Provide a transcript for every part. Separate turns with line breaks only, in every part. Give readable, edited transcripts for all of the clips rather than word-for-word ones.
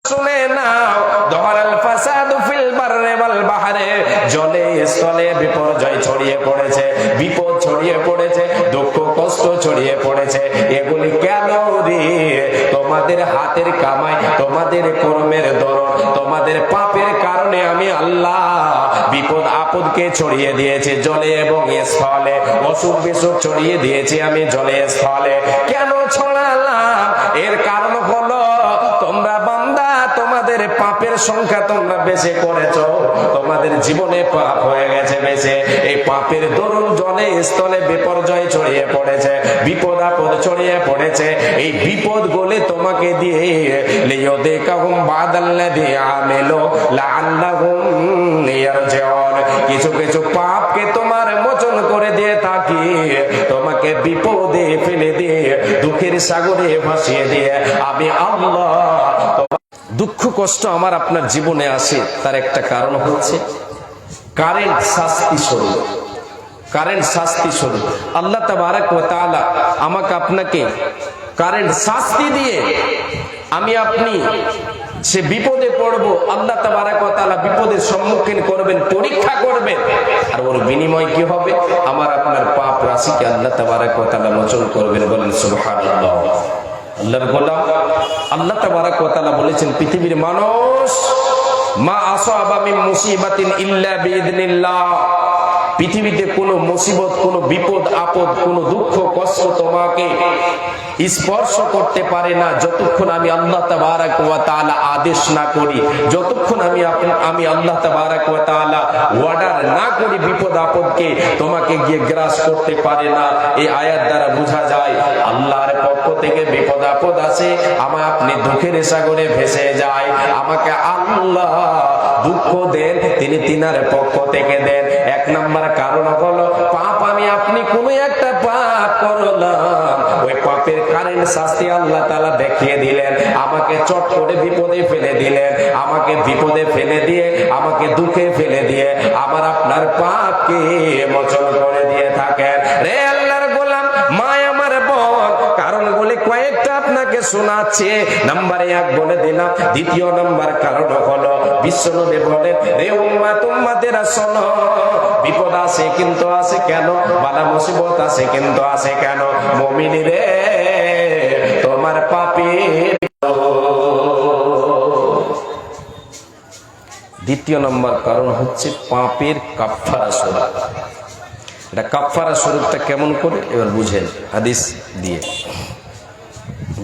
শুনে নাও, দহরাল ফাসাদু ফিল বাররি ওয়াল বাহরে, জলে স্থলে বিপর্যয় ছড়িয়ে পড়েছে, বিপদ ছড়িয়ে পড়েছে, দুঃখ কষ্ট ছড়িয়ে পড়েছে। এগুলি কেন রে? তোমাদের হাতের কামাই, তোমাদের কর্মের দরদ, তোমাদের পাপের কারণে আমি আল্লাহ বিপদ আপদকে ছড়িয়ে দিয়েছি জলে এবং স্থলে, অসুখ বিসুখ ছড়িয়ে দিয়েছি আমি জলে স্থলে। কেন ছড়ালাম? এর কারণ হলো তোমরা বান্দা, তোমাদের পাপের সংখ্যা তোমরা বেশি করেছো, তোমাদের জীবনে পাপ হয়ে গেছে বেশি। এই পাপের দরুন জলে স্থলে বিপর্যয় ছড়িয়ে পড়েছে, বিপদ আপদ ছড়িয়ে পড়েছে। এই বিপদ গুলি তোমাকে দিয়ে লিয়াযিকাহুম বাদাল্লাযী আমিলু লাআল্লাহুম ইয়ারজিউন, কিছু কিছু পাপকে তোমার মোচন করে দিয়ে থাকি, তোমাকে বিপদে ফেলে দিয়ে, দুঃখের সাগরে ভাসিয়ে দিয়ে আমি আল্লাহ। দুঃখ কষ্ট আমার আপনার জীবনে আসে, তার একটা কারণ হচ্ছে কারেন্ট শাস্তি স্বরূপ। কারেন্ট শাস্তি স্বরূপ আল্লাহ তাবারক ওয়া তাআলা আমাকে আপনাকে কারেন্ট শাস্তি দিয়ে আমি আপনি সে বিপদে পড়বো, আল্লাহ তাবারক ওয়া তাআলা বিপদের সম্মুখীন করবেন, পরীক্ষা করবেন। আর ওর বিনিময় কি হবে? আমার আপনার পাপ রাশিকে আল্লাহ তাবারক ওয়া তাআলা মোচন করবেন। বলেন সুবহানাল্লাহ। আল্লাহর গোলাম, আল্লাহ তাবারক ওয়া তাআলা বলেছেন, পৃথিবীর মানুষ, মা আসাবা মিন মুসিবাতিন ইল্লা বিইذنিল্লাহ, পৃথিবীতে কোনো মুসিবত, কোনো বিপদ আপদ, কোনো দুঃখ কষ্ট তোমাকে স্পর্শ করতে পারে না যতক্ষণ আমি আল্লাহ তাবারক ওয়া তাআলা আদেশ না করি, যতক্ষণ আমি আল্লাহ তাবারক ওয়া তাআলা অর্ডার না করি, বিপদ আপদকে তোমাকে গিয়ে গ্রাস করতে পারে না। এই আয়াত দ্বারা বোঝা যায় আল্লাহর পক্ষ থেকে বিপদ আপদ আসে, আমার আপনি দুঃখের সাগরে ভেসে যায়, আমাকে আল্লাহ দুঃখ দেন, তিনি তিনার পক্ষ থেকে দেন। এক নাম্বার কারণ হলো পাপ, আমি আপনি কোনো একটা পাপ করলাম, ওই পাপের কারেন্ট শাস্তি আল্লাহ তাআলা দেখিয়ে দিলেন, আমাকে চট করে বিপদে ফেলে দিলেন, আমাকে বিপদে ফেলে দিয়ে, আমাকে দুঃখে ফেলে দিয়ে আমার আপনার পাপকে মোচন করে দিয়ে থাকেন। রে আল্লাহর গোলাম, মা আমার বোন, কারণগুলি কয়েকটা আপনাকে শোনাচ্ছে। নাম্বার 1 বলে দিলাম। দ্বিতীয় নাম্বার কারণ হলো বিশ্বনবী বলেন, রে উম্মত, উম্মতেরা শোনো, বিপদ আসে কিন্তু আসে কেন? বালা মুসিবত আসে কিন্তু আসে কেন? মুমিন রে, তোমার পাপের। দ্বিতীয় নম্বর কারণ হচ্ছে পাপের কাফফারা স্বরূপ। এটা কাফফারা স্বরূপটা কেমন করে এবার বুঝেন হাদিস দিয়ে।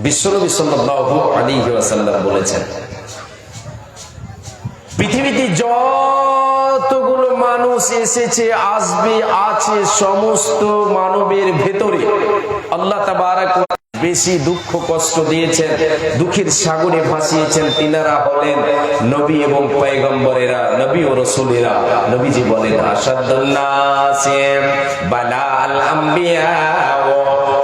বিশ্বনবী সাল্লাল্লাহু আলাইহি ওয়াসাল্লাম বলেছেন, পৃথিবীতে যতগুলো মানুষ এসেছে, আসবে, আছে, সমস্ত মানবের ভেতরে আল্লাহ তাবারক ওয়া তাআলা বেশি দুঃখ কষ্ট দিয়েছেন, দুঃখের সাগরে ভাসিয়েছেন, তিনারা হলেন নবী এবং পয়গম্বরেরা, নবী ও রাসূলেরা। নবীজি বলেন, আশাদুন নাসি বালাল আম্বিয়া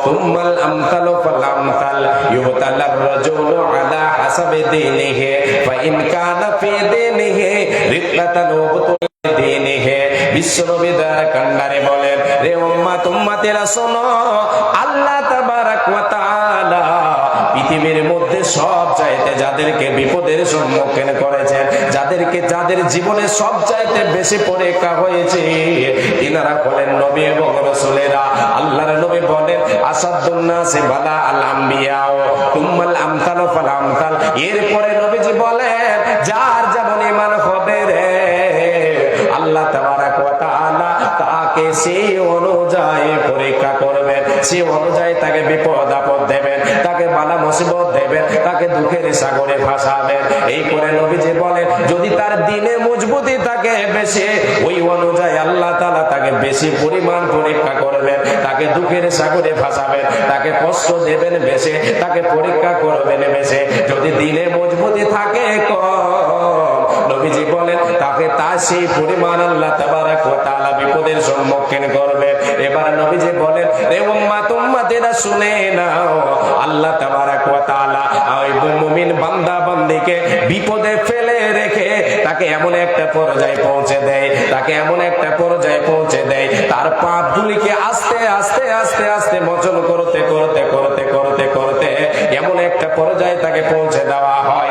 তুম্মাল আমসালু ফাল আমসাল ইউবতালার রাজুলু আলা হাসাবি দীনিহি ফাইন কানা ফি দীনিহি রিক্কাতান ওয়া দীনিহি। বিশ্বনবী দ্বারা কান্ডারে বলেন, রে উম্মত, উম্মতেরা শোনো, আল্লাহ তাবারক ওয়া তাআলা পৃথিবীর মধ্যে সব চাইতে যাদেরকে বিপদের সম্মুখীন করেছেন, যাদেরকে যাদের জীবনে সব চাইতে বেশি পরীক্ষা হয়েছে, ইনারা হলেন নবী এবং রাসূলেরা। আল্লাহর নবী বলেন, আসাদুন নাসি বালা আল আম্বিয়া তুম্মাল আমসালু ফাল আমসাল। এরপরে নবীজি বলেন, যার যেমন ঈমান হবে রে, আল্লাহ তাবারক ওয়া তাআলা তাকে সেই অনুযায়ী পরীক্ষা করবেন, সেই অনুযায়ী তাকে বিপদ আপদ দেবেন, তাকে বালা মুসিবত দেবেন, তাকে দুঃখের সাগরে ভাসাবেন। এই করে নবীজি বলেন, যদি তার দিনে মজবুতি থাকে বেশি, ওই অনুযায়ী আল্লাহ তাআলা তাকে বেশি পরিমাণ পরীক্ষা করবেন, তাকে দুঃখের সাগরে ভাসাবেন, তাকে কষ্ট দেবেন বেশি, তাকে পরীক্ষা করবেন বেশি। যদি দিনে মজবুতি থাকে কম, নবীজি বলেন, তাকে তার সেই পরিমাণ আল্লাহ তাবারক ওয়া তাআলা বিপদের সম্মুখীন করবেন। এবার নবীজি বলেন, রে উম্মত, উম্মতেরা শুনে নাও, আল্লাহ তাবারক ওয়া তাআলা ওই মুমিন বান্দা বান্দীকে বিপদে ফেলে রেখে তাকে এমন একটা পর্যায়ে পৌঁছে দেয়, তাকে এমন একটা পর্যায়ে পৌঁছে দেয়, তার পাপগুলিকে আস্তে আস্তে আস্তে আস্তে মোচন করতে করতে করতে করতে করতে এমন একটা পর্যায়ে তাকে পৌঁছে দেওয়া হয়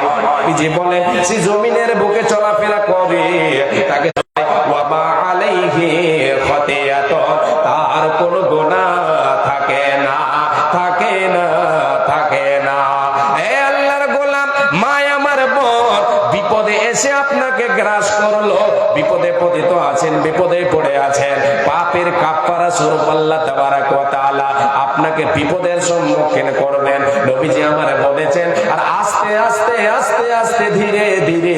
যে বলে সে জমিনের বুকে চলাফেরা করে তাকে ওয়া মা আলাইহি খতিয়াতুন, তার কোনো গুনাহ থাকে না, থাকে না, থাকে না। হে আল্লাহর গোলাম, মায় আমার বোন বিপদে এসে আপনাকে গ্রাস করলো, বিপদে পতিত আছেন, বিপদে পড়ে আছেন, পাপের কাফারা স্বরূপ আল্লাহ তাবারাক ওয়া তাআলা আপনাকে বিপদের সম্মুখীন করবেন, নবীজি আমার বলেছেন। আর আস্তে আস্তে আস্তে আস্তে ধীরে ধীরে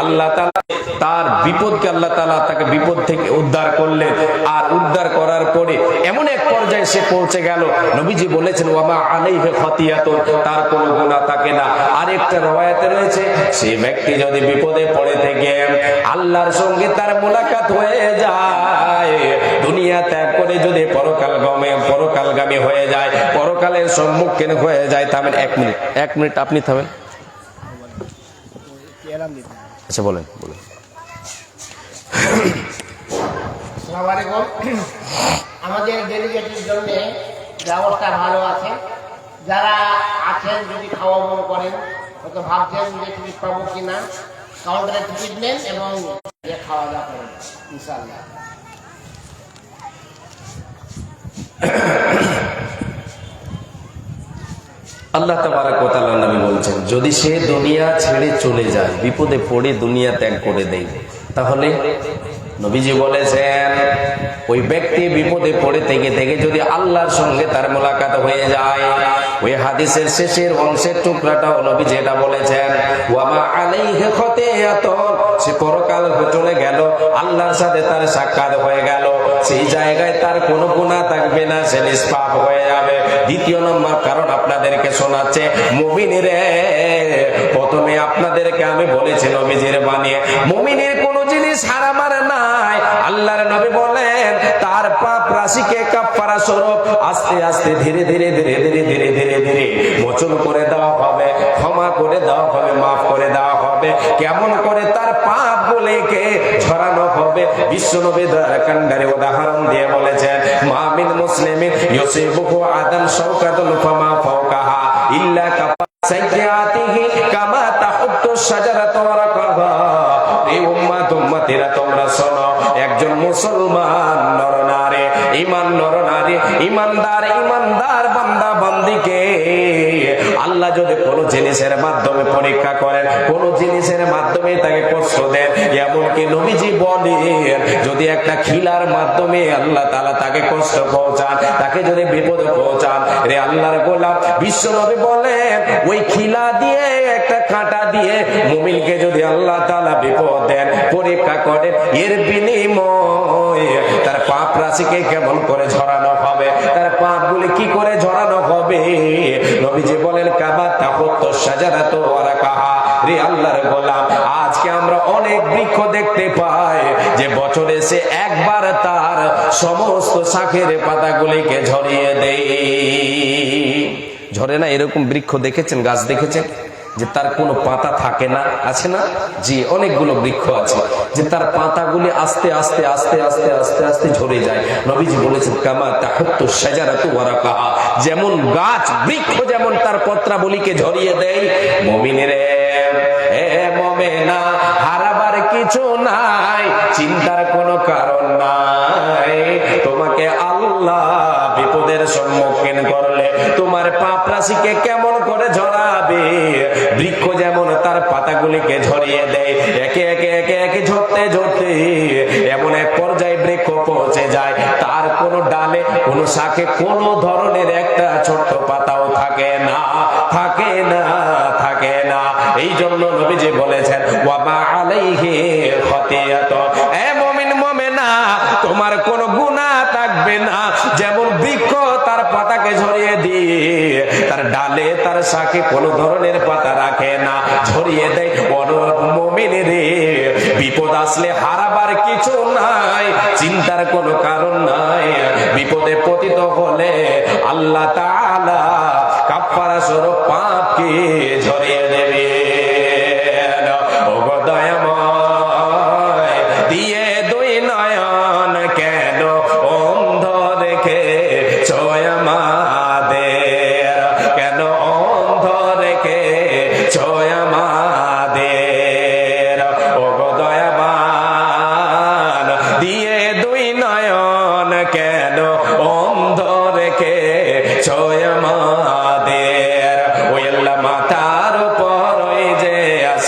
আল্লাহ তাআলা তার বিপদকে, আল্লাহ তাআলা তাকে বিপদ থেকে উদ্ধার করলেন। আর উদ্ধার করার পরে এমন এক পর্যায়ে সে পৌঁছে গেল, নবীজি বলেছেন ওয়া মা আলাইহি খতিয়াতুন, তার কোনো গুনাহ থাকে না। আরেকটা রওয়ায়াতে রয়েছে, সেই ব্যক্তি যদি বিপদে পড়ে থেকে আল্লাহর সঙ্গে তার মুলাকাত হয়ে যায়, দুনিয়া ত্যাগ করে যদি পরকালগামী হয়ে যায়, পরকালের সম্মুখীন হয়ে যায়। থামেন 1 মিনিট, 1 মিনিট আপনি থামেন। আচ্ছা বলেন বলেন।
আসসালামু আলাইকুম। আমাদের ডেলিগেটের জন্য ব্যবস্থা ভালো আছে। যারা আছেন যদি খাওয়া মনে করেন, হয়তো ভাবছেন যে টিকিট পাবো কিনা, কাউন্টারে টিকিট নেন এবং খাওয়া দাওয়া করেন ইনশাআল্লাহ।
আল্লাহ তাবারাক ওয়া তাআলা নবী বলছেন, যদি সে দুনিয়া ছেড়ে চলে যায়, বিপদে পড়ে দুনিয়া ত্যাগ করে দেয়, তাহলে নবীজি বলেছেন ওই ব্যক্তি বিপদে পড়ে থেকে থেকে যদি আল্লাহর সঙ্গে তার মুলাকাত হয়ে যায়, ওই হাদিসের শেষের অংশের টুকরাটাও নবীজি এটা বলেছেন, ওয়া মা আলাইহি খতিয়াতুন, সে পরকাল চলে গেল, আল্লাহর সাথে তার সাক্ষাৎ হয়ে গেল, সেই জায়গায় তার কোনো গুনাহ থাকবে না, সে নিষ্পাপ হয়ে যাবে। দ্বিতীয় নম্বর কারণ আপনাদেরকে শোনাচ্ছে, মুমিনেরা, প্রথমে আপনাদেরকে আমি বলেছি নবীজির বাণী, মুমিনের কোন জিনিস হারাম আর নাই। আল্লাহর নবী বলেন তার পাপ রাশিকে কাফারা স্বরূপ আস্তে আস্তে ধীরে ধীরে ধীরে ধীরে ধীরে ধীরে ধীরে মোচন করে দেওয়া হবে, ক্ষমা করে দেওয়া হবে, মাফ করে দেওয়া হবে। কেমন করে তার পাপ গুলিকে ঝরানো হবে, বিশ্ব নবী দয়াকান্ডারে উদাহরণ দিয়ে বলেছেন, মা মিন মুসলিমিন ইউসিবুহু আদান শাওকাতুন ফামা ফাওকাহা ইল্লা কাফা সাইয়্যাতিহি কামা তাহুত্তু শাজারাতু ওয়ারাকাহা। এই উম্মতেরা তোমরা শোনো, একজন মুসলমান নরনারী, ইমানদার বান্দা বান্দিকে আল্লাহ যদি কোনো জিনিসের মাধ্যমে পরীক্ষা করেন, কোন জিনিসের মাধ্যমে তাকে কষ্ট দেন, এমনকি নবীজি বলেন যদি একটা খিলার মাধ্যমে আল্লাহ তাআলা তাকে কষ্ট পৌঁছান, তাকে যদি বিপদে পৌঁছান, রে আল্লাহর গোলাম, বিশ্ব নবী বলেন ওই খিলা দিয়ে, একটা কাঁটা দিয়ে মুমিনকে যদি আল্লাহ তাআলা বিপদ দেন, পরীক্ষা করেন, এর বিনিময়ে তার পাপ রাশিকে কেমন করে ঝরানো হবে, তার পাপগুলি কি করে ঝরানো হবে, নবীজি বলেন কামা তাহুত্তু শাজারাতু ওয়ারাকাহা। রে আল্লাহর গোলাম, আজকে আমরা অনেক বৃক্ষ দেখতে পাই যে বছরে সে একবার তার সমস্ত শাখের পাতাগুলিকে ঝরিয়ে দেয়, ঝরে না? এরকম বৃক্ষ দেখেছেন, গাছ দেখেছেন যে তার কোনো পাতা থাকে না, আছে না? জি, অনেকগুলো বৃক্ষ আছে যে তার পাতাগুলি আস্তে আস্তে আস্তে আস্তে আস্তে আস্তে ঝরে যায়। নবীজি বলেছেন কামা তাহুত্তু শাজারাতু ওয়ারাকাহা, যেমন গাছ বৃক্ষ যেমন তার পত্রাবলীকে ঝরিয়ে দেয়, মুমিনের মুমিনা হারাবার কিছু নাই, চিন্তার কোনো কারণ নাই। তোমাকে আল্লাহ বিপদের সম্মুখীন করলে তোমার পাপ রাশিকে কেমন করে ঝরাবে, বৃক্ষ যেমন তার পাতাগুলিকে ঝরিয়ে দেয়, একে একে একে একে ঝরতে ঝরতে এমন এক পর্যায়ে বৃক্ষ পৌঁছে যায় তার কোনো ডালে, কোনো শাখে কোনো ধরনের একটা ছোট্ট পাতাও থাকে না, থাকে না, থাকে না। এই জন্য নবীজি বলেছেন ওয়া মা আলাইহি খতিয়াতুন, এ মুমিন মুমিনা, তোমার কোনো গুনাহ থাকবে না। যেমন বৃক্ষ তার পাতাকে ঝরিয়ে দিয়ে তার ডালে তার শাখে কোনো ধরনের পাতা রাখে না, ঝরিয়ে দেয়, মুমিনের বিপদ আসলে হারাবার কিছু নাই, চিন্তার কোনো কারণ নাই। বিপদে পতিত হলে আল্লাহ তাআলা কাফারা স্বরূপ পাপকে ঝরিয়ে দেবে। ওগো দয়াময়, দিয়ে দুই নয়ন কেন অন্ধ রেখে ছয় আমাদের, কেন অন্ধ রেখে ছয় আমাদের।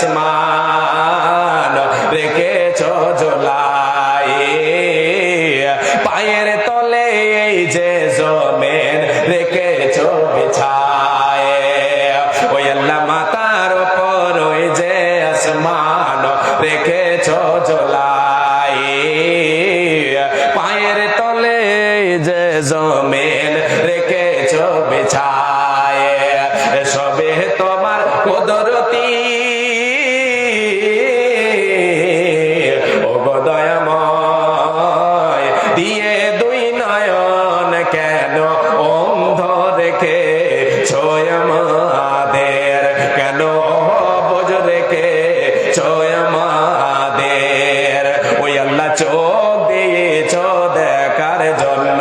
আসমান রেখেছ ঝোলাই, পায়ের তলে এই যে জমিন রেখেছ বিছায়, ওই আল্লাহ মাথার উপর ওই যে আসমান রেখেছ ঝোলাই, পায়ের তলে যে জমিন রেখেছ বিছায়, সবে তোমার কুদরতি ও গো দয়াময়, দিয়ে দুই নয়ন কেন অন্ধ রেখে ছয় আমাদের, কেন বোঝ রেখে ছয় আমাদের, ওই আল্লাহ চোখ দিয়েছ দেখার জন্য,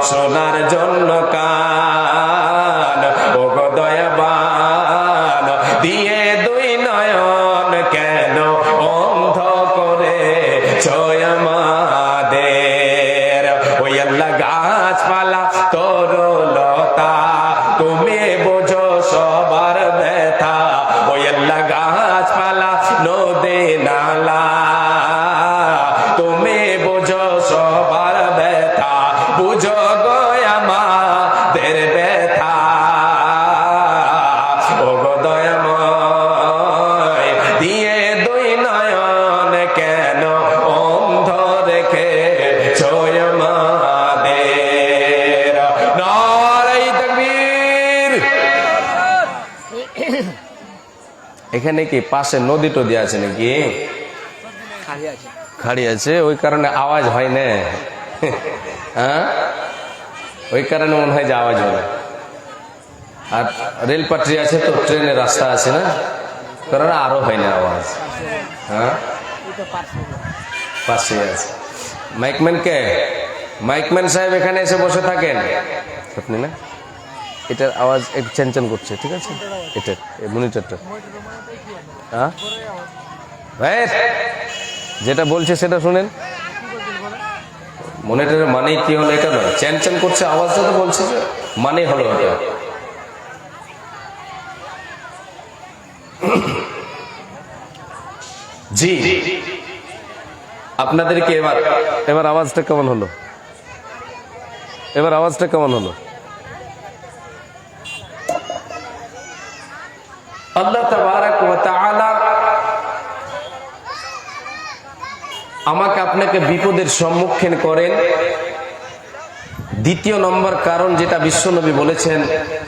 শোনার জন্য কান, ও গো দয়াবান, দিয়ে দুই নয়ন কেন অন্ধ করে ছয় আমাদের, ওই আল্লাহ গাছপালা তরুলতা তুমি বোঝো সবার ব্যথা, ওই আল্লাহ গাছপালা নদী নালা তুমি বোঝো সবার ব্যথা, বুঝো গো আমাদের ব্যথা, ও গো দয়াময়, দিয়ে দুই নয়ন কেন অন্ধ রেখে ছয় আমাদের, নারে তাকবীর। এখানে কি পাশে নদী টদি আছে নাকি? খাড়ি আছে, ওই কারণে আওয়াজ হয় না, হ্যাঁ ওই কারণে মনে হয় যে আওয়াজ হয় না। আর রেল পাটরি আছে তো, ট্রেনের রাস্তা আছে না, কারণ আরো হয় না আওয়াজ। হ্যাঁ পাশে আছে মাইকম্যান কে? মাইকম্যান সাহেব এখানে এসে বসে থাকেন আপনি না? এটার আওয়াজ একটু চেনচেন করছে, ঠিক আছে? এটার মনিটরটা, হ্যাঁ ভাই যেটা বলছে সেটা শুনেন। মনিটরের মানে কি হলো এটা নয়, চেনচেন করছে আওয়াজটা তো বলছে যে মানে হলো এটা। জি আপনাদেরকে এবার আওয়াজটা কেমন হলো? এবার আওয়াজটা কেমন হলো? আল্লাহ তাবারাক ওয়া তাআলা আমাকে আপনাকে বিপদের সম্মুখীন করেন। দ্বিতীয় নম্বর কারণ যেটা বিশ্বনবী বলেছেন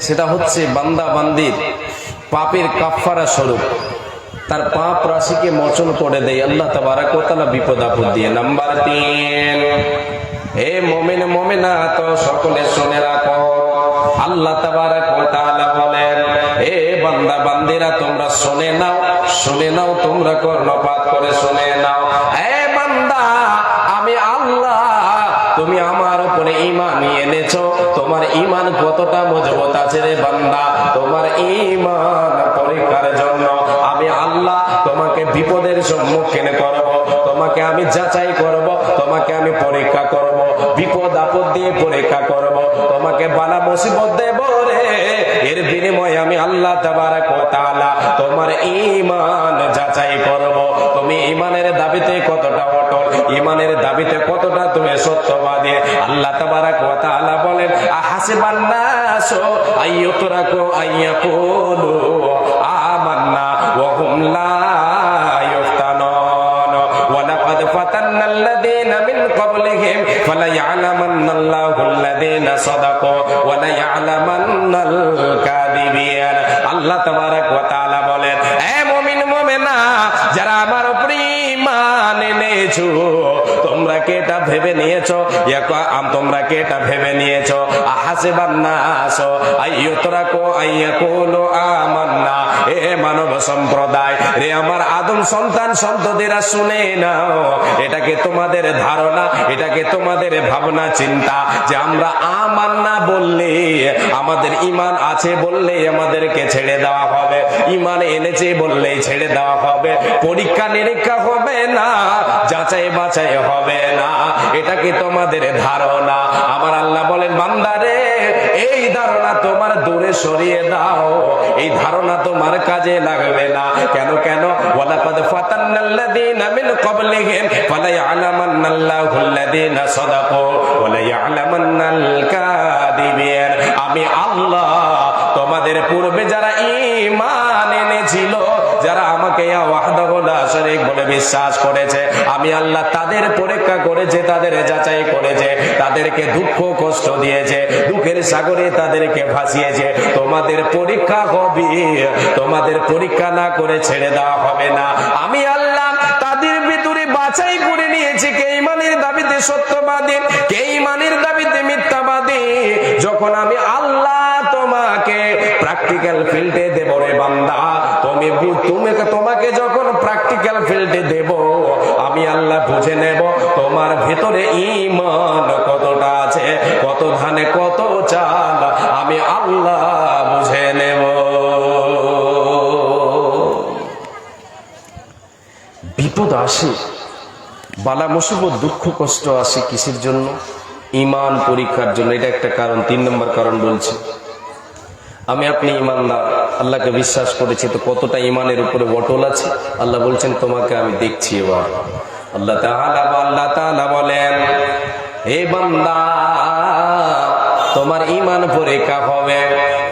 সেটা হচ্ছে বান্দা বান্দির পাপের কাফফারা স্বরূপ তার পাপ রাশিকে মোচন করে দেয় আল্লাহ তাবারাক ওয়া তাআলা বিপদ আপদ দিয়ে। নাম্বার 3, হে মুমিন মুমিনাত সকলে শুনে রাখো, আল্লাহ তাবারাক ওয়া তাআলা বলেন, হে বান্দা বান্দিরা তোমরা শুনে নাও তোমরা কর্ণপাত করে শুনে নাও। হে বান্দা আমি আল্লাহ, তুমি আমার উপরে ঈমান এনেছো, তোমার ঈমান কতটা মজবুত আছে রে বান্দা, তোমার ঈমান পরীক্ষার জন্য আমি আল্লাহ তোমাকে বিপদের সম্মুখীন করব, তোমাকে আমি যাচাই করব, তোমাকে আমি পরীক্ষা করব, বিপদ আপদ দিয়ে পরীক্ষা করব, তোমাকে বালা মুসিবত দেব রে। এর বিনিময়ে আমি আল্লাহ তাবারাক ওয়া তাআলা তোমার ঈমান যাচাই করব, তুমি ঈমানের দাবিতে কতটা অটল, ঈমানের দাবিতে কতটা তুমি সত্যবাদী। আল্লাহ তাবারাক ওয়া তাআলা বলেন, আহাসিবান নাসু আইয়ুতরাকু আইয়াকুলু আমান্না ওয়া হুম লা ইফতানুন ওয়া লাকাদ ফাতান্নাল্লাযীনা মিন ক্বাবলিহিম ফালায়া'লামান্নাল্লাহু আল্লাযীনা সাদাকু ওয়া লায়া'লামান্নাল কাযিবিন। আল্লাহ তাবারাক ওয়া তাআলা বলেন, হে মুমিন মুমিনা যারা আমার উপরে ঈমান এনেছো, তোমরা কি এটা ভেবে নিয়েছো, তোমরা কি এটা ভেবে নিয়েছো আহাসিবান নাস আইয়ুতরাকু আইয়াকুলু আমান্না, হে মানব সম্প্রদায় রে আমার আদম সন্তান সন্ততিরা শুনে নাও, এটাকে তোমাদের ধারণা, এটাকে তোমাদের ভাবনা চিন্তা যে আমরা আমান্না বললে, আমাদের ঈমান আছে বললে আমাদেরকে ছেড়ে দেওয়া হবে, ঈমান এনেছে বললেই ছেড়ে দেওয়া হবে, পরীক্ষা নিরীক্ষা হবে না, যাচাই বাছাই হবে না, এটা কি তোমাদের ধারণা? আমার আল্লাহ বলেন, বান্দারে এই ধারণা তোমার দূরে সরিয়ে দাও, এই ধারণা তোমার কাজে লাগবে না। কেন? قبلهم فليعلمن الله الذين صدقوا وليعلمن الكاذبين আমি আল্লাহ তোমাদের পূর্বে যারা ঈমান এনেছিল, যারা আমাকে ওয়াহদাহু লা শারীক বলে বিশ্বাস করেছে, আমি আল্লাহ তাদের পরীক্ষা করেছে, তাদের যাচাই করেছে, তাদেরকে দুঃখ কষ্ট দিয়েছে, দুঃখের সাগরে তাদেরকে ভাসিয়েছে। তোমাদের পরীক্ষা হবে, তোমাদের পরীক্ষা না করে ছেড়ে দেওয়া হবে না। আমি আল্লাহ তাদের ভিতরে বাছাই করে নিয়েছি কে ঈমানের দাবিতে সত্যবাদী, কে ঈমানের দাবিতে মিথ্যাবাদী। যখন আমি আল্লাহ তোমাকে প্র্যাকটিক্যাল ফিল্ডে দেব রে বান্দা, তোমাকে যখন প্র্যাকটিক্যাল ফিল্ডে দেব, আমি আল্লাহ বুঝে নেব তোমার ভিতরে ঈমান কতটা আছে, কত ধানে কত চাল, আমি আল্লাহ বুঝে নেব। বিপদ আসে, বালা মুসিবত দুঃখ কষ্ট আসে কিসের জন্য? ঈমান পরীক্ষার জন্য। এটা একটা কারণ। 3 নম্বর কারণ বলছি, আমি আপনি ঈমানদার, আল্লাহকে বিশ্বাস করেছি, তো কতটা ঈমানের উপরে অটল আছে আল্লাহ বলছেন তোমাকে আমি দেখছি। এবার আল্লাহ তাআলা বলেন, হে বান্দা তোমার ঈমান পরীক্ষা হবে।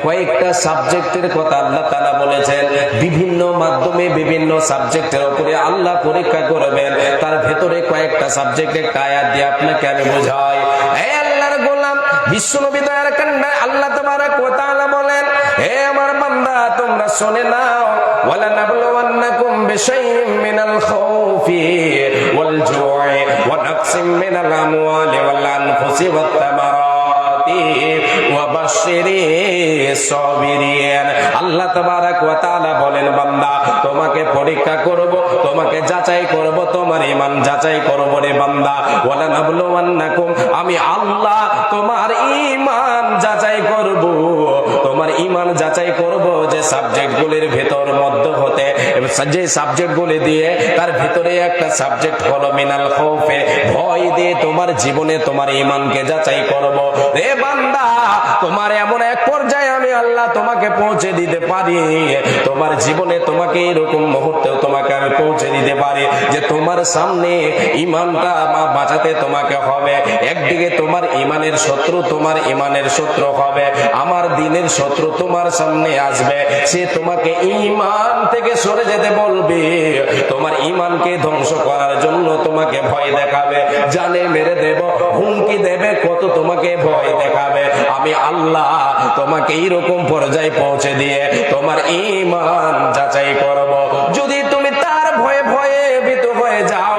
কয়েকটা সাবজেক্টের কথা আল্লাহ তাআলা বলেছেন, বিভিন্ন মাধ্যমে বিভিন্ন সাবজেক্টের উপরে আল্লাহ পরীক্ষা করবেন। তার ভেতরে কয়েকটা সাবজেক্ট একটা আয়াত দিয়ে আপনাকে আমি বোঝাই। হে আল্লাহর গোলাম, বিশ্বনবী দয়ার কান্ডায় আল্লাহ তাবারক ওয়া তাআলা বলেন, হে আমার বান্দা তোমরা শুনে নাও, ওয়ালা নাবলুওয়ান্নাকুম বিশাইইম মিনাল খাউফি ওয়াল জু'i ওয়া নাকসিম মিনাল আমওয়ালি ওয়াল আনফুসি ওয়াত তামারাতি ওয়া বাশশিরিস সাবিরিন। আল্লাহ তাবারক ওয়া তাআলা বলেন, বান্দা তোমাকে পরীক্ষা করব, তোমাকে যাচাই করব, তোমার ঈমান যাচাই করব রে বান্দা। ওয়ালা নাবলুওয়ান্নাকুম, আমি আল্লাহ তোমার ঈমান যাচাই করব, তোমার ঈমান যাচাই করব। যে সাবজেক্টগুলির ভেতর মধ্য হতে, যে সাবজেক্টগুলি দিয়ে তার ভিতরে একটা সাবজেক্ট হলো মিনাল খাউফে, ভয় দিয়ে তোমার জীবনে তোমার ঈমানকে যাচাই করব রে বান্দা। তোমার এমন এক পর্যায়ে আমি আল্লাহ তোমাকে পৌঁছে দিতে পারি, তোমার জীবনে তোমাকে এরকম মুহূর্তেও তোমাকে আমি পৌঁছে দিতে পারি যে তোমার সামনে ঈমানটা বাঁচাতে তোমাকে হবে। একদিকে তোমার ঈমানের শত্রু, তোমার ঈমানের শত্রু হবে, আমার দ্বীনের শত্রু তোমার সামনে আসবে, সে তোমাকে ঈমান থেকে সরে যেতে বলবে, তোমার ঈমানকে ধ্বংস করার জন্য তোমাকে ভয় দেখাবে, জানে মেরে দেব, হুমকি দেবে, কত তোমাকে ভয় দেখাবে। আমি আল্লাহ তোমাকে এইরকম পর্যায়ে পৌঁছে দিয়ে তোমার ঈমান যাচাই করব। যদি তুমি তার ভয়ে ভয়ে ভীত হয়ে যাও,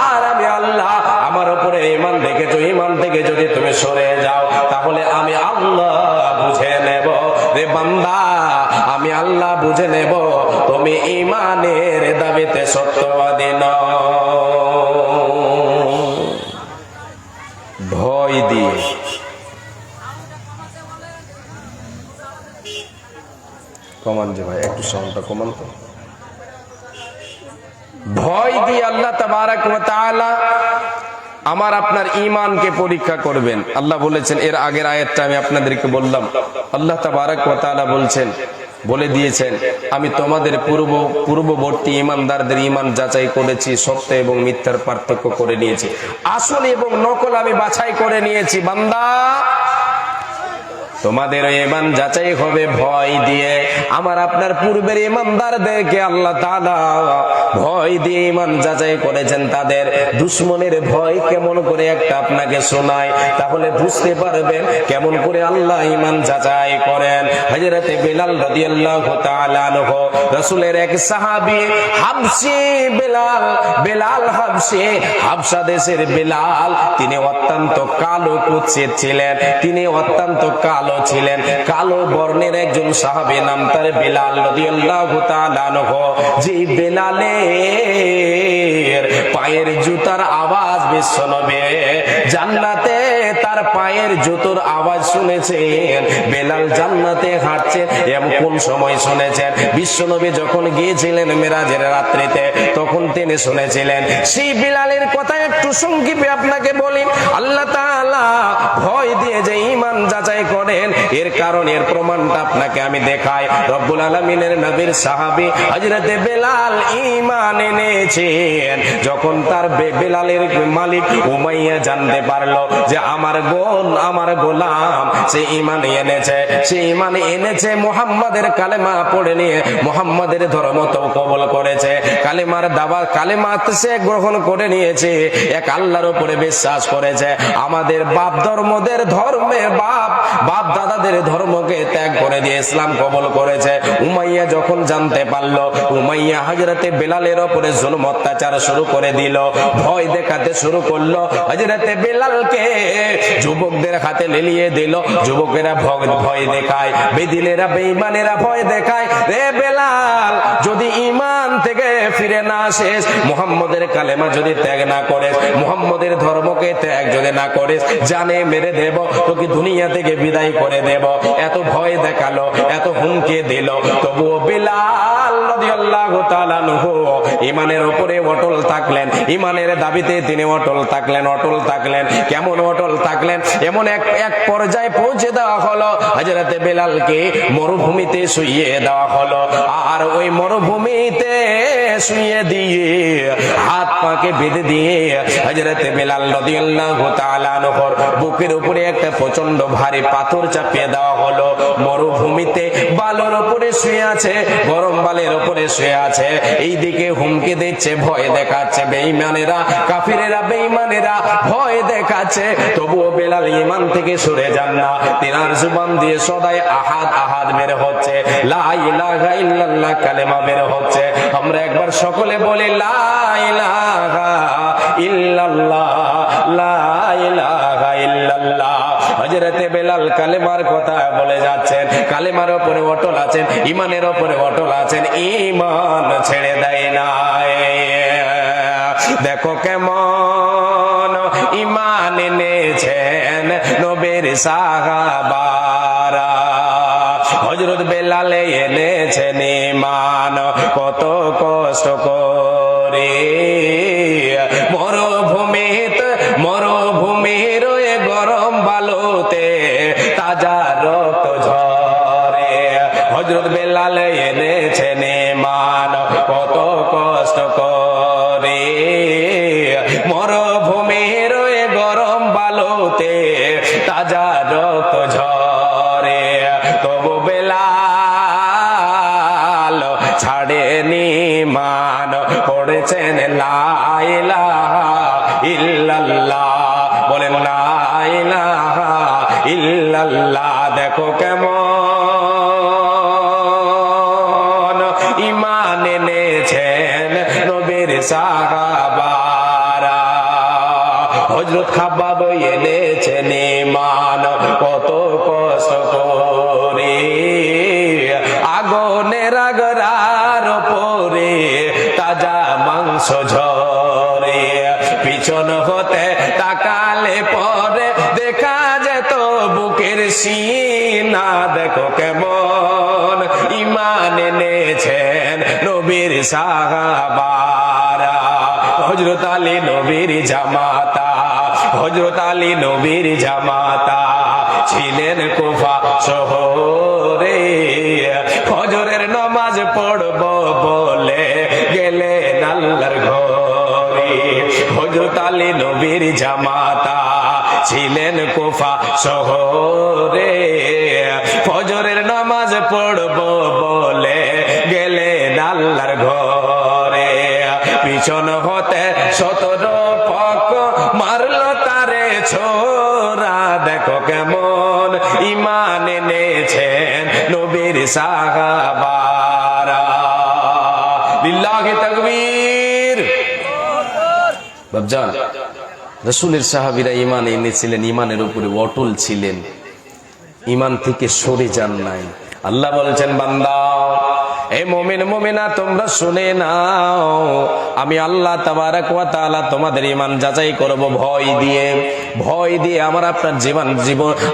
আর আমি আল্লাহ আমার উপরে ঈমান দেখেছো, ঈমান থেকে যদি তুমি সরে যাও, তাহলে আমি আল্লাহ বুঝে নেব রে বান্দা, আমি আল্লাহ বুঝে নেব তুমি ঈমানের দাবিতে সত্যবাদী নও। ভয় দিয়ে কমান যে ভাই, একটু সাউন্ডটা কমান তো। ভয় দিয়ে আল্লাহ তাবারক ওয়া তাআলা আমার আপনার ঈমানকে পরীক্ষা করবেন। আল্লাহ বলেছেন, এর আগের আয়াতটা আমি আপনাদেরকে বললাম, আল্লাহ তাবারক ওয়া তাআলা বলছেন, বলে দিয়েছেন, আমি তোমাদের পূর্ববর্তী ঈমানদারদের ঈমান যাচাই করেছি, সত্য এবং মিথ্যার পার্থক্য করে নিয়েছি, আসল এবং নকল আমি বাছাই করে নিয়েছি। বান্দা তোমাদের ঈমান যাচাই হবে ভয় দিয়ে। আমার আপনার পূর্বের ঈমানদারদেরকে আল্লাহ তাআলা ভয় দিয়ে ঈমান যাচাই করেছেন। তাদের দুশমনের ভয় কেমন করে একটা আপনাকে শোনায়, তাহলে বুঝতে পারবেন কেমন করে আল্লাহ ঈমান যাচাই করেন। হযরতে বিলাল রাদিয়াল্লাহু তাআলা আনহু, রাসূলের এক সাহাবী, হাবশী বিলাল হাবশী, হাবশা দেশের বিলাল, তিনি অত্যন্ত কালো কুৎসিত ছিলেন, তিনি অত্যন্ত কালো ছিলেন, কালো বর্ণের একজন সাহাবী, নাম তার বিলাল রাদিয়াল্লাহু তাআলা আনহু। যে বিলালের পায়ের জুতার আওয়াজ বিশ্বনবী জান্নাতে তার পায়ের জুতোর আওয়াজ শুনেছেন, বেলাল জান্নাতে হাঁটছেন, এমন কোন সময় শুনেছেন? বিশ্বনবী যখন গিয়েছিলেন মেরাজের রাত্রিতে, তখন যখন তিনি শুনেছিলেন। সেই বিলালের কথা একটু সংক্ষেপে আপনাকে বলি। আল্লাহ তাআলা ভয় দিয়ে যে ঈমান যাচাই করেন, এর কারণ, এর প্রমাণটা আপনাকে আমি দেখাই। রব্বুল আলামিনের নবীর সাহাবী হযরতে বেলাল ঈমান এনেছেন। যখন তার বেলালের মালিক উমাইয়া জানতে পারলো যে আমার গোলাম সে ঈমান এনেছে, সে ঈমান এনেছে, মুহাম্মাদের কালেমা পড়ে নিয়ে মুহাম্মাদের ধর্ম তো কবুল করেছে, কালেমার দাওয়াত, কালেমাত সে গ্রহণ করে নিয়েছে, এক আল্লাহর উপরে বিশ্বাস করেছে, আমাদের বাপ ধর্মদের ধর্মে বাপ দাদাদের ধর্মকে ত্যাগ করে দিয়ে ইসলাম কবুল করেছে। উমাইয়া যখন জানতে পারলো, উমাইয়া হযরতে বেলালের উপরে জুলুম অত্যাচার শুরু করে দিল, ভয় দেখাতে শুরু করলো। হযরতে বেলালকে যুবকদের হাতে লেলিয়ে দিল, যুবকেরা ভয় দেখায়, বেদিনেরা বেঈমানেরা ভয় দেখায়, রে বেলাল যদি ঈমান থেকে ফিরে না আসিস, মুহাম্মদের কালেমা যদি ত্যাগ না করিস, মুহাম্মদের ধর্মকে ত্যাগ যদি না করিস, জানে মেরে দেব, তোকে দুনিয়া থেকে বিদায় করে দেব। এত ভয় দেখালো, এত হুমকি দিল, তবুও বেলাল রাদিয়াল্লাহু তাআলা আনহু ঈমানের উপরে অটল থাকলেন, ঈমানের দাবিতে তিনি অটল থাকলেন। কেমন অটল থাকলেন? এমন এক পর্যায়ে পৌঁছে দেওয়া হলো, হযরতে বেলালকে মরুভূমিতে শুইয়ে দেওয়া হলো। আর ওই মরুভূমিতে শুইয়ে দিয়ে হাত পাকে বেঁধে দিয়ে হযরতে বেলাল রাদিয়াল্লাহু তাআলা আনহুর বুকের উপরে একটা প্রচন্ড ভারী পাথর চাপিয়ে দেওয়া হলো। মরুভূমিতে বালুর উপরে শুয়ে আছে, গরম বালের উপরে শুয়ে আছে, এইদিকে হুমকি দিচ্ছে, ভয় দেখাচ্ছে বেঈমানেরা, কাফিরেরা বেঈমানেরা ভয় দেখাচ্ছে, তবুও বেলাল ঈমান থেকে সরে যান না। তিনার জবান দিয়ে সদাই আহাদ আহাদ বের হচ্ছে, লা ইলাহা ইল্লাল্লাহ কালেমা বের হচ্ছে। আমরা একবার সকলে বলি লা ইলাহা ইল্লাল্লাহ, লা ইলাহা ইল্লাল্লাহ। হযরতে বেলাল কালেমার কথা বলে যাচ্ছেন, কালেমার উপরে অটল আছেন, ঈমানের উপরে অটল আছেন, ঈমান ছেড়ে দেয় না। দেখো কেমন ঈমান এনেছেন নবীর সাহাবারা, হযরত বেলাল এনেছেন ঈমান কত কষ্ট করে। মরুভূমির গরম বালুতে তাজা রক্ত ঝরে, হযরত বেলাল এনেছেন ঈমান কত কষ্ট করে। মরুভূমির গরম বালুতে তাজা রক্ত ঝরে, তবু বেলাল ছাড়েনি ঈমান, পড়েছেন লা ইলাহা ইল্লাল্লাহ, বলেন লা ইলাহা ইল্লাল্লাহ। দেখো কেমন ঈমান এনেছেন নবীর সাহাবারা, হযরত খাব্বাব এনেছেন ঈমান কত কষ্ট করে। আগুনের আগরার উপরে তাজা মাংস ঝরে, পিছন হতে তাকালে পরে দেখা যেত বুকের সিনা। দেখো কেমন ঈমান এনেছেন নবীর সাহাবারা, হযরত আলী নবীর জামাতা, হযরত আলী নবীর জামাতা ছিলেন কুফা শহরে। ফজরের নামাজ পড়ব বলে গেলেন আল্লাহর ঘরে, হযরত আলী নবীর জামাতা ছিলেন কুফা শহরে। ফজরের নামাজ পড়ব বলে গেলেন আল্লাহর ঘরে, পিছন হতে 17 পক মারল তারে ছোরা। দেখো কেমন ঈমান এনেছেন নবীর সাহাবারা, লিল্লাহি তাকবীর। বাবজান, রাসূলের সাহাবীরা ঈমান এনেছিলেন, ঈমানের উপরে অটল ছিলেন, ঈমান থেকে সরে যান নাই। আল্লাহ বলছেন, বান্দা, এ মুমিন মুমিনা তোমরা শুনে নাও, আমি আল্লাহ তাবারাক ওয়া তাআলা তোমাদের ঈমান যাচাই করব ভয় দিয়ে। ভয় দিয়ে আমার আপনার জীবন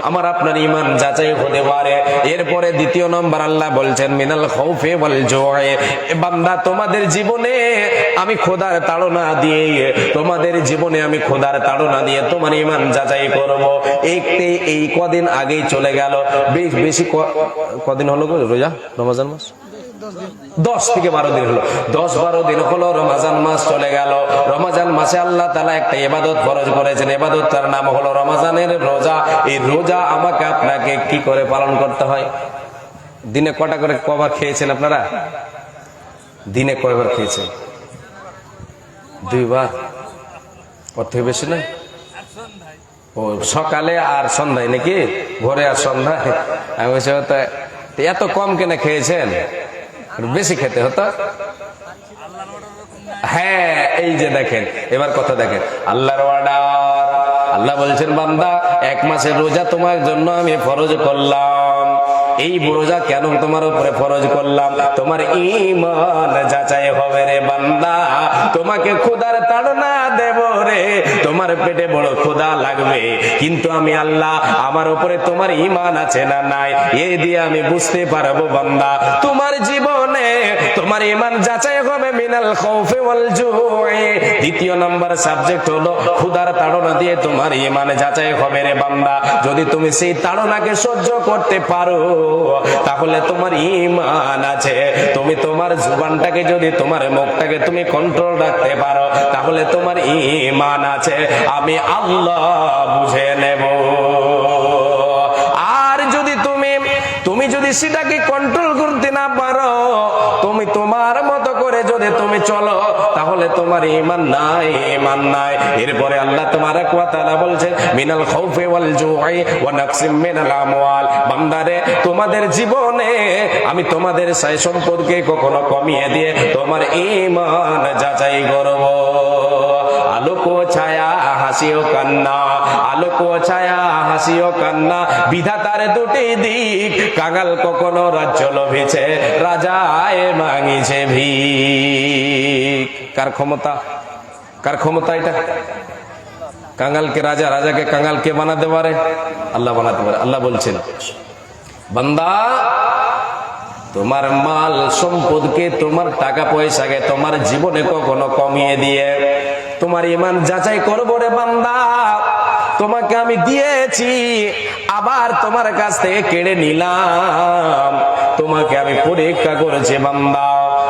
আমার আপনার ঈমান যাচাই হতে পারে। এরপরে দ্বিতীয় নম্বর আল্লাহ বলছেন মিনাল খাউফি ওয়াল জু'i। বান্দা তোমাদের জীবনে আমি খোদার তাড়না দিয়ে, তোমাদের জীবনে আমি খোদার তাড়না দিয়ে তোমার ঈমান যাচাই করব। এই কদিন আগেই চলে গেল, বেশি কদিন হলো গো রোজা রমজান মাস? 10 থেকে 12 দিন হলো। 10-12 দিন হলো রমজান মাস চলে গেল। রমজান মাসে আল্লাহ তাআলা একটা ইবাদত ফরজ করেছেন, ইবাদত তার নাম হলো রমজানের রোজা। এই রোজা আমাকে আপনাকে কি করে পালন করতে হয়? দিনে কটা করে কবার খেয়েছেন আপনারা? দিনে কয়বার খেয়েছেন? 2 বার। ওর থেকে বেশি না? ও সকালে আর সন্ধ্যায় নাকি? ভোরে আর সন্ধ্যায়? আমি বলছি এত কম কেনে খেয়েছেন? বেশি খেতে হতো। হ্যাঁ, এই যে দেখেন, এবার কথা দেখেন, আল্লাহর অর্ডার। আল্লাহ বলছেন বান্দা 1 মাসের রোজা তোমার জন্য আমি ফরজ করলাম। এই রোজা কেন তোমার উপরে ফরজ করলাম? তোমার ঈমান যাচাই হবে রে বান্দা। তোমাকে খোদার তাড়না দেব রে, তোমার পেটে বড় ক্ষুধা লাগবে, কিন্তু আমি আল্লাহ আমার উপরে তোমার ঈমান আছে না নাই এই দিয়ে আমি বুঝতে পারবো বান্দা তোমার জীবনে তোমার ঈমান যাচাই হবে মিনাল খাউফি ওয়াল জু'i। দ্বিতীয় নাম্বার সাবজেক্ট হলো ক্ষুধার তাড়না দিয়ে তোমার ঈমান যাচাই হবে রে বান্দা। যদি তুমি সেই তাড়নাকে সহ্য করতে পারো তাহলে তোমার ঈমান আছে। তুমি তোমার জুবানটাকে, যদি তোমার মুখটাকে তুমি কন্ট্রোল রাখতে পারো তাহলে তোমার ঈমান আছে, আমি আল্লাহ বুঝে নেব। আর যদি তুমি যদি সেটাকে কন্ট্রোল করতে না পারো, তুমি তোমার মতো করে যদি তুমি চলো তাহলে তোমার ঈমান নাই, ঈমান নাই। এরপরে আল্লাহ তাবারাক ওয়া তাআলা বলছেন মিনাল খাউফি ওয়াল জু'i ওয়া নাকসিম মিনাল আমওয়াল। বান্দারে তোমাদের জীবনে আমি তোমাদের সাই সম্পদকে কখনো কমিয়ে দিয়ে তোমার ঈমান যাচাই করব। আলোক ছায়া হাসিও কান্না, আলোক ছায়া হাসিও কান্না, বিধাতার দুটি দিক। কাঙাল কখনো রাজ্য লোভেছে, রাজায় মাগিছে ভিক। কার ক্ষমতা? কার ক্ষমতা এটা? কাঙালকে রাজা, রাজাকে কাঙালকে বানাতে পারে? আল্লাহ বানাতে পারে। আল্লাহ বলছেন বান্দা তোমার মাল সম্পদকে, তোমার টাকা পয়সাকে তোমার জীবনে কখনো কমিয়ে দিয়ে তোমার ঈমান যাচাই করবো রে বান্দা। তোমাকে আমি দিয়েছি, আবার তোমার কাছ থেকে কেড়ে নিলাম। তোমাকে আমি পরীক্ষা করেছি বান্দা,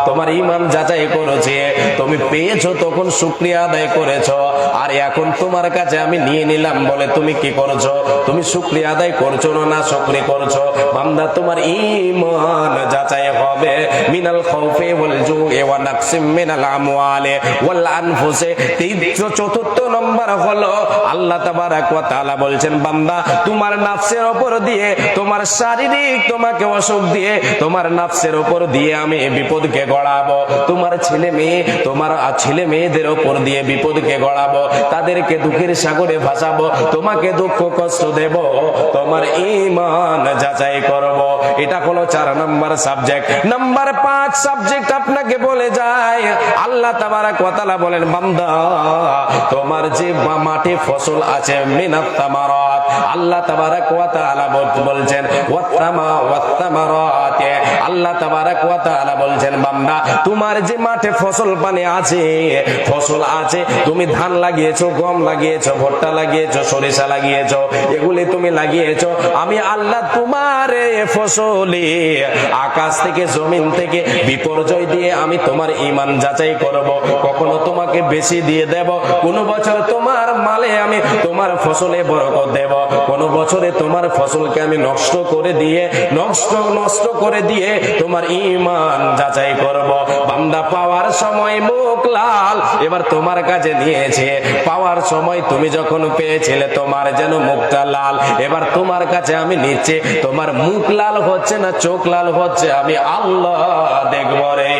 তোমার ঈমান যাচাই করেছে। তুমি পেয়েছো তখন শুকরিয়া আদায় করেছো, আর এখন তোমার কাছে আমি নিয়ে নিলাম বলে তুমি কি করছো? তুমি শুকরিয়া আদায় করছো না শুকরি করছো? বান্দা তোমার ঈমান যাচাই হবে মিনাল খাউফি ওয়াল জু'i ওয়া নাকসিম মিনাল আমওয়ালি ওয়াল আনফুসি। চতুর্থ নম্বর হলো আল্লাহ তাবারাক ওয়া তাআলা বলছেন বান্দা তোমার নাফসের উপর দিয়ে, তোমার শারীরিক তোমাকে অসুখ দিয়ে, তোমার নাফসের উপর দিয়ে আমি বিপদকে গড়াবো। তোমার ছেলে মেয়েদের উপর দিয়ে বিপদকে গড়াবো, তাদেরকে দুঃখের সাগরে ভাসাবো, তোমাকে দুঃখ কষ্ট দেব, তোমার ঈমান যাচাই করব। এটা হলো 4 নম্বর সাবজেক্ট। নাম্বার 5 সাবজেক্ট আপনাকে বলে যায়, আল্লাহ তাবারাক ওয়া তাআলা বলেন বান্দা তোমার যে মাঠে ফসল আছে মিনাত তামারাত, আল্লাহ তাবারাক ওয়া তাআলা বলছেন ওয়াত্তামারাত। আল্লাহ তাবারাক ওয়া তাআলা বলছেন বান্দা তোমার যে মাঠে ফসল পানি আছে, ফসল আছে, তুমি ধান লাগিয়েছো, গম লাগিয়েছো, ভুট্টা লাগিয়েছো, সরিষা লাগিয়েছো, এগুলি তুমি লাগিয়েছো, আমি আল্লাহ তোমার ফসলে আকাশ থেকে জমিন থেকে বিপর্যয় দিয়ে আমি তোমার ঈমান যাচাই করব। কখনো তোমাকে বেশি দিয়ে দেব, কোন বছর তোমার মালে আমি তোমার ফসলে বরকত দেব, কোন বছরে তোমার ফসলকে আমি নষ্ট করে দিয়ে তোমার ঈমান যাচাই করব। বান্দা পাওয়ার সময় মুখ লাল, এবার তোমার কাছে নিয়েছে, পাওয়ার সময় তুমি যখন পেয়েছিলে তোমার যেন মুখটা লাল, এবার তোমার কাছে আমি নিচ্ছে, তোমার মুখ লাল হচ্ছে না চোখ লাল হচ্ছে আমি আল্লাহ দেখব রে।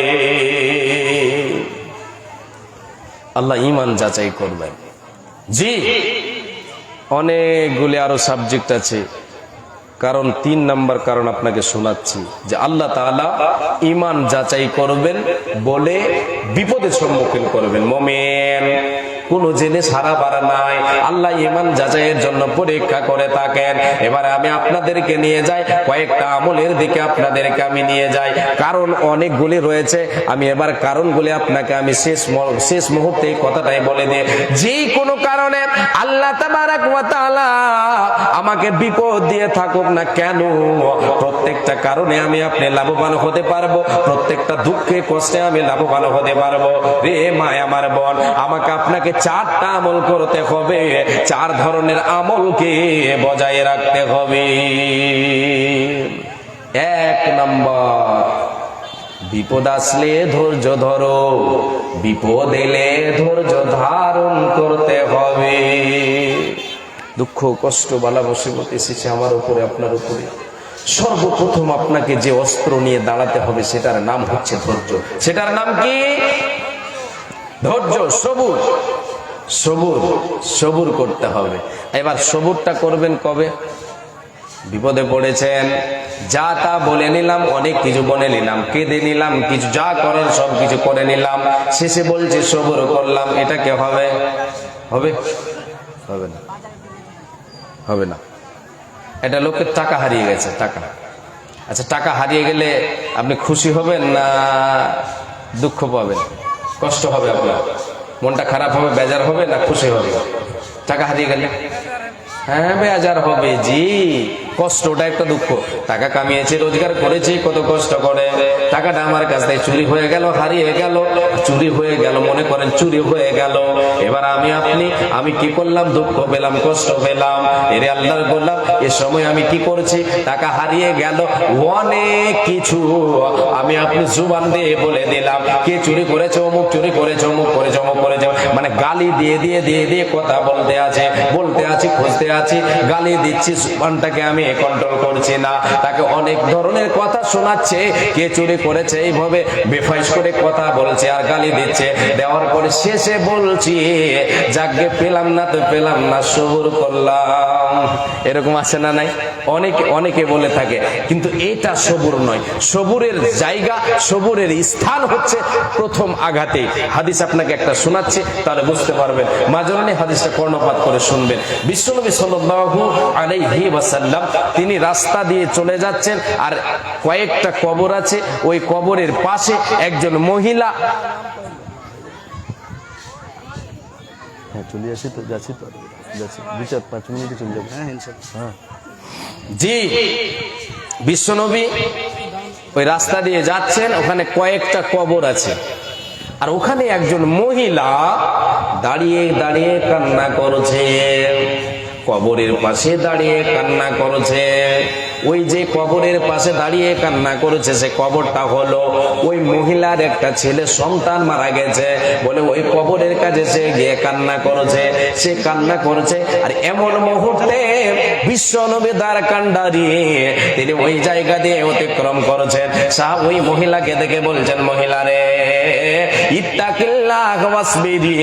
আল্লাহ ঈমান যাচাই করবেন। জি, অনেকগুলি আরো সাবজেক্ট আছে, কারণ 3 নাম্বার কারণ আপনাকে শোনাচ্ছি যে আল্লাহ তাআলা ঈমান যাচাই করবেন বলে বিপদের সম্মুখীন করবেন। মুমিন কোনো জিনিস হারাবার নাই, আল্লাহ ঈমান যাচাইয়ের জন্য পরীক্ষা করে থাকেন। এবারে আমি আপনাদেরকে নিয়ে যাই কয়েকটা আমলের দিকে, আপনাদেরকে আমি নিয়ে যাই, কারণ অনেকগুলি রয়েছে। আমি এবার কারণগুলি আপনাকে আমি শেষ মুহূর্তে এই কথাটাই বলে দিই। যে কোনো কারণে আল্লাহ তাবারাক ওয়া তাআলা আমাকে বিপদ দিয়ে থাকুক না কেন, প্রত্যেকটা কারণে আমি আপনি লাভবান হতে পারবো, প্রত্যেকটা দুঃখে কষ্টে আমি লাভবান হতে পারবো। রে মায় আমার বোন, আমাকে আপনাকে 4টা আমল করতে হবে, 4 ধরনের আমলকে বজায় রাখতে হবে। 1 নাম্বার, বিপদ আসলে ধৈর্য ধরো, বিপদ এলে ধৈর্য ধারণ করতে হবে। দুঃখ কষ্ট বালা মুসিবত এসেছে আমার উপরে, আপনার উপরে, সর্বপ্রথম আপনাকে যে অস্ত্র নিয়ে দাঁড়াতে হবে সেটার নাম হচ্ছে ধৈর্য। সেটার নাম কি? ধৈর্য, সবুর। সবুর, সবুর করতে হবে। এবার সবুরটা করবেন কবে? বিপদে পড়েছেন, যা তা বলে নিলাম, অনেক কিছু বলে নিলাম, কেঁদে নিলাম, কিছু যা করেন সব কিছু করে নিলাম, শেষে বলছে সবুর করলাম, এটা কে হবে? হবে? হবে না, হবে না। এটা লোকের টাকা হারিয়ে গেছে, টাকা। আচ্ছা, টাকা হারিয়ে গেলে আপনি খুশি হবেন না দুঃখ পাবেন? কষ্ট হবে, আপনার মনটা খারাপ হবে, বেজার হবে না খুশি হবে? টাকা হারিয়ে গেলে হ্যাঁ বেজার হবে জি, কষ্টটা একটা দুঃখ। টাকা কামিয়েছে, রোজগার করেছে, কত কষ্ট করে, টাকাটা আমার কাছ থেকে চুরি হয়ে গেল, হারিয়ে গেল, চুরি হয়ে গেল, মনে করেন চুরি হয়ে গেল। এবার আমি কি করলাম? দুঃখ পেলাম, কষ্ট পেলাম। এরে আল্লাহ বললাম, এ সময় আমি কি করছি? টাকা হারিয়ে গেল, অনেক কিছু আমি আপনি জুবান দিয়ে বলে দিলাম, কে চুরি করেছে, অমুক চুরি করেছে, অমুক করেছে, অমুক করেছে, মানে গালি দিয়ে দিয়ে দিয়ে দিয়ে কথা বলতে আছি, খুঁজতে আছি, গালি দিচ্ছি, জুবানটাকে আমি কন্ট্রোল করছি না। তাকে অনেক ধরনের কথা শোনাচ্ছে, কে চুরি করেছে, এইভাবে বেফাইস করে কথা বলছে আর গালি দিচ্ছে। দেওয়ার পরে শেষে বলছি, যাকে পেলাম না তো পেলাম না, সবুর করলাম। এরকম আছে না নাই? অনেকে বলে থাকে, কিন্তু এটা সবুর নয়। সবুরের জায়গা, সবুরের স্থান হচ্ছে প্রথম আঘাতে। হাদিস আপনাকে একটা শোনাচ্ছে, তাহলে বুঝতে পারবেন। মাজরুনি হাদিসটা কর্ণপাত করে শুনবেন। বিশ্বনবী সাল্লাল্লাহু আলাইহি ওয়াসাল্লাম তিনি রাস্তা দিয়ে চলে যাচ্ছেন, আর কয়েকটা কবর আছে, ওই কবরের পাশে একজন মহিলা,
চলে আসি তো, যাচ্ছি তো, যাচ্ছি 2-4-5 মিনিটে চলে যাবো। হ্যাঁ
জি, বিশ্বনবী ওই রাস্তা দিয়ে যাচ্ছেন, ওখানে কয়েকটা কবর আছে, আর ওখানে একজন মহিলা দাঁড়িয়ে দাঁড়িয়ে কান্না করছে, কবরের পাশে দাঁড়িয়ে কান্না করছে। ওই যে কবরের পাশে দাঁড়িয়ে কান্না করেছে, সে কবরটা হলো ওই মহিলার একটা ছেলে সন্তান মারা গেছে বলে ওই কবরের কাছে সে গিয়ে কান্না করেছে, সে কান্না করেছে। আর এমন মুহূর্তে বিশ্বনবী দ্বার কান্ডারি তিনি ওই জায়গা দিয়ে অতিক্রম করেছেন। ওই মহিলাকে দেখে বলছেন, মহিলা রে, ইত্তাকিল্লাহ ওয়াসবিরি,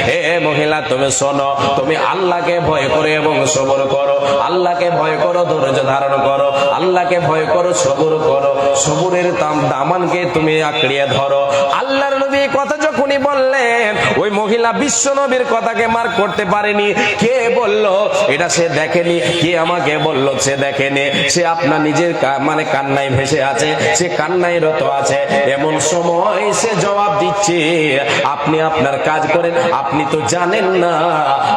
হে মহিলা তুমি শোনো, তুমি আল্লাহকে ভয় করে এবং সবর করো, আল্লাহকে ভয় করো, ধৈর্য ধারণ করো, আল্লাহকে ভয় করো, সবর করো, সবরের দামানকে তুমি আঁকড়িয়ে ধরো। আল্লাহর নবী কথা যখনই বললেন, ওই মহিলা বিশ্ব নবীর কথাকে মার্ক করতে পারেনি। কে বলল এটা সে দেখেনি, কে আমাকে বলল সে দেখেনি, সে আপনার নিজের মানে কান্নায় ভেসে আছে, সে কান্নায় রত আছে। এমন সময় সে জবাব দিচ্ছে, আপনি আপনার কাজ করেন, আপনি তো জানেন না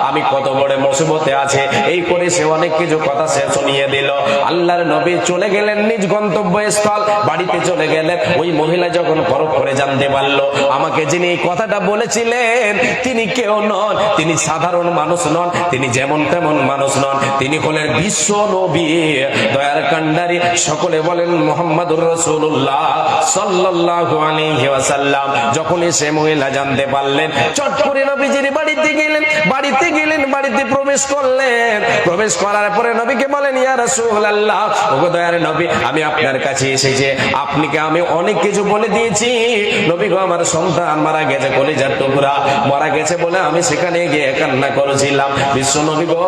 আমি কত বড় মুসিবতে আছে। এই করে সে অনেক কিছু কথা সে শুনিয়ে দিল। আল্লাহর নবী চলে গেলেন নিজ গন্তব্যস্থল, বাড়িতে চলে গেলেন। ওই মহিলা যখন পরখ করে জানতে পারলো আমাকে যিনি এই কথাটা বলেছিলেন তিনি কেউ নন, তিনি সাধারণ মানুষ নন, তিনি যেমন তেমন মানুষ নন, তিনি হলেন বিশ্ব নবী, দয়ার কান্ডারি। সকলে বলেন মুহাম্মাদুর রাসূলুল্লাহ সাল্লাল্লাহু আলাইহি ওয়াসাল্লাম। যখনই সে মহিলা জানতে পারলেন, চট করে নবীজির বাড়িতে গেলেন, বাড়িতে প্রবেশ করলেন। প্রবেশ করার পরে নবীকে বলেন, ইয়া রাসূলুল্লাহ, ওগো দয়ার নবী, আমি আপনার কাছে এসেছি, আপনাকে আমি অনেক কিছু বলে দিয়েছি। নবী গো, আমার সন্তান মারা গেছে, কলিজার টুকরা, মারা গেছে বলে আমি সেখানে গিয়ে কান্না করেছিলাম। বিশ্বনবী গো,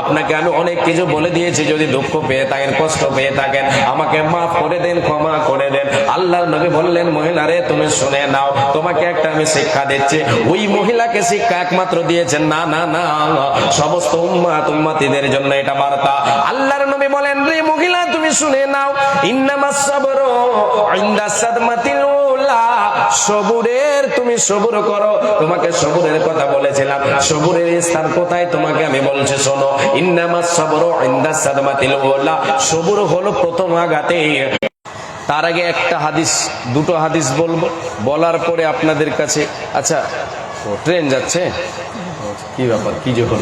আপনাকে আমি অনেক কিছু বলে দিয়েছি, যদি দুঃখ পেয়ে থাকেন, কষ্ট পেয়ে থাকেন, আমাকে মাফ করে দেন, ক্ষমা করে দেন। আল্লাহর নবী বললেন, মহিলারে তুমি শুনে নাও, তোমাকে একটা আমি শিক্ষা দিচ্ছি। ওই মহিলাকে শিক্ষা একমাত্র দিয়েছেন না না না, সমস্ত উম্মাতিদের জন্য এটা বার্তা। আল্লাহর নবী বলেন, রে মহিলা তুমি শুনে নাও, ইন্নামাস সাবরু ইনদা সাদমাতিল উলা, সবুরের তুমি সবুর করো। তোমাকে সবুরের কথা বলেছিলাম, সবুরের স্থান কোথায় তোমাকে আমি বলছি শোনো। ইন্নামাস সাবরু ইনদা সাদমাতিল উলা, সবুর হলো প্রথম আঘাতে। তার আগে একটা হাদিস, দুটো হাদিস বলবো, বলার পরে আপনাদের কাছে। আচ্ছা, ট্রেন যাচ্ছে, কি ব্যাপার, কি যখন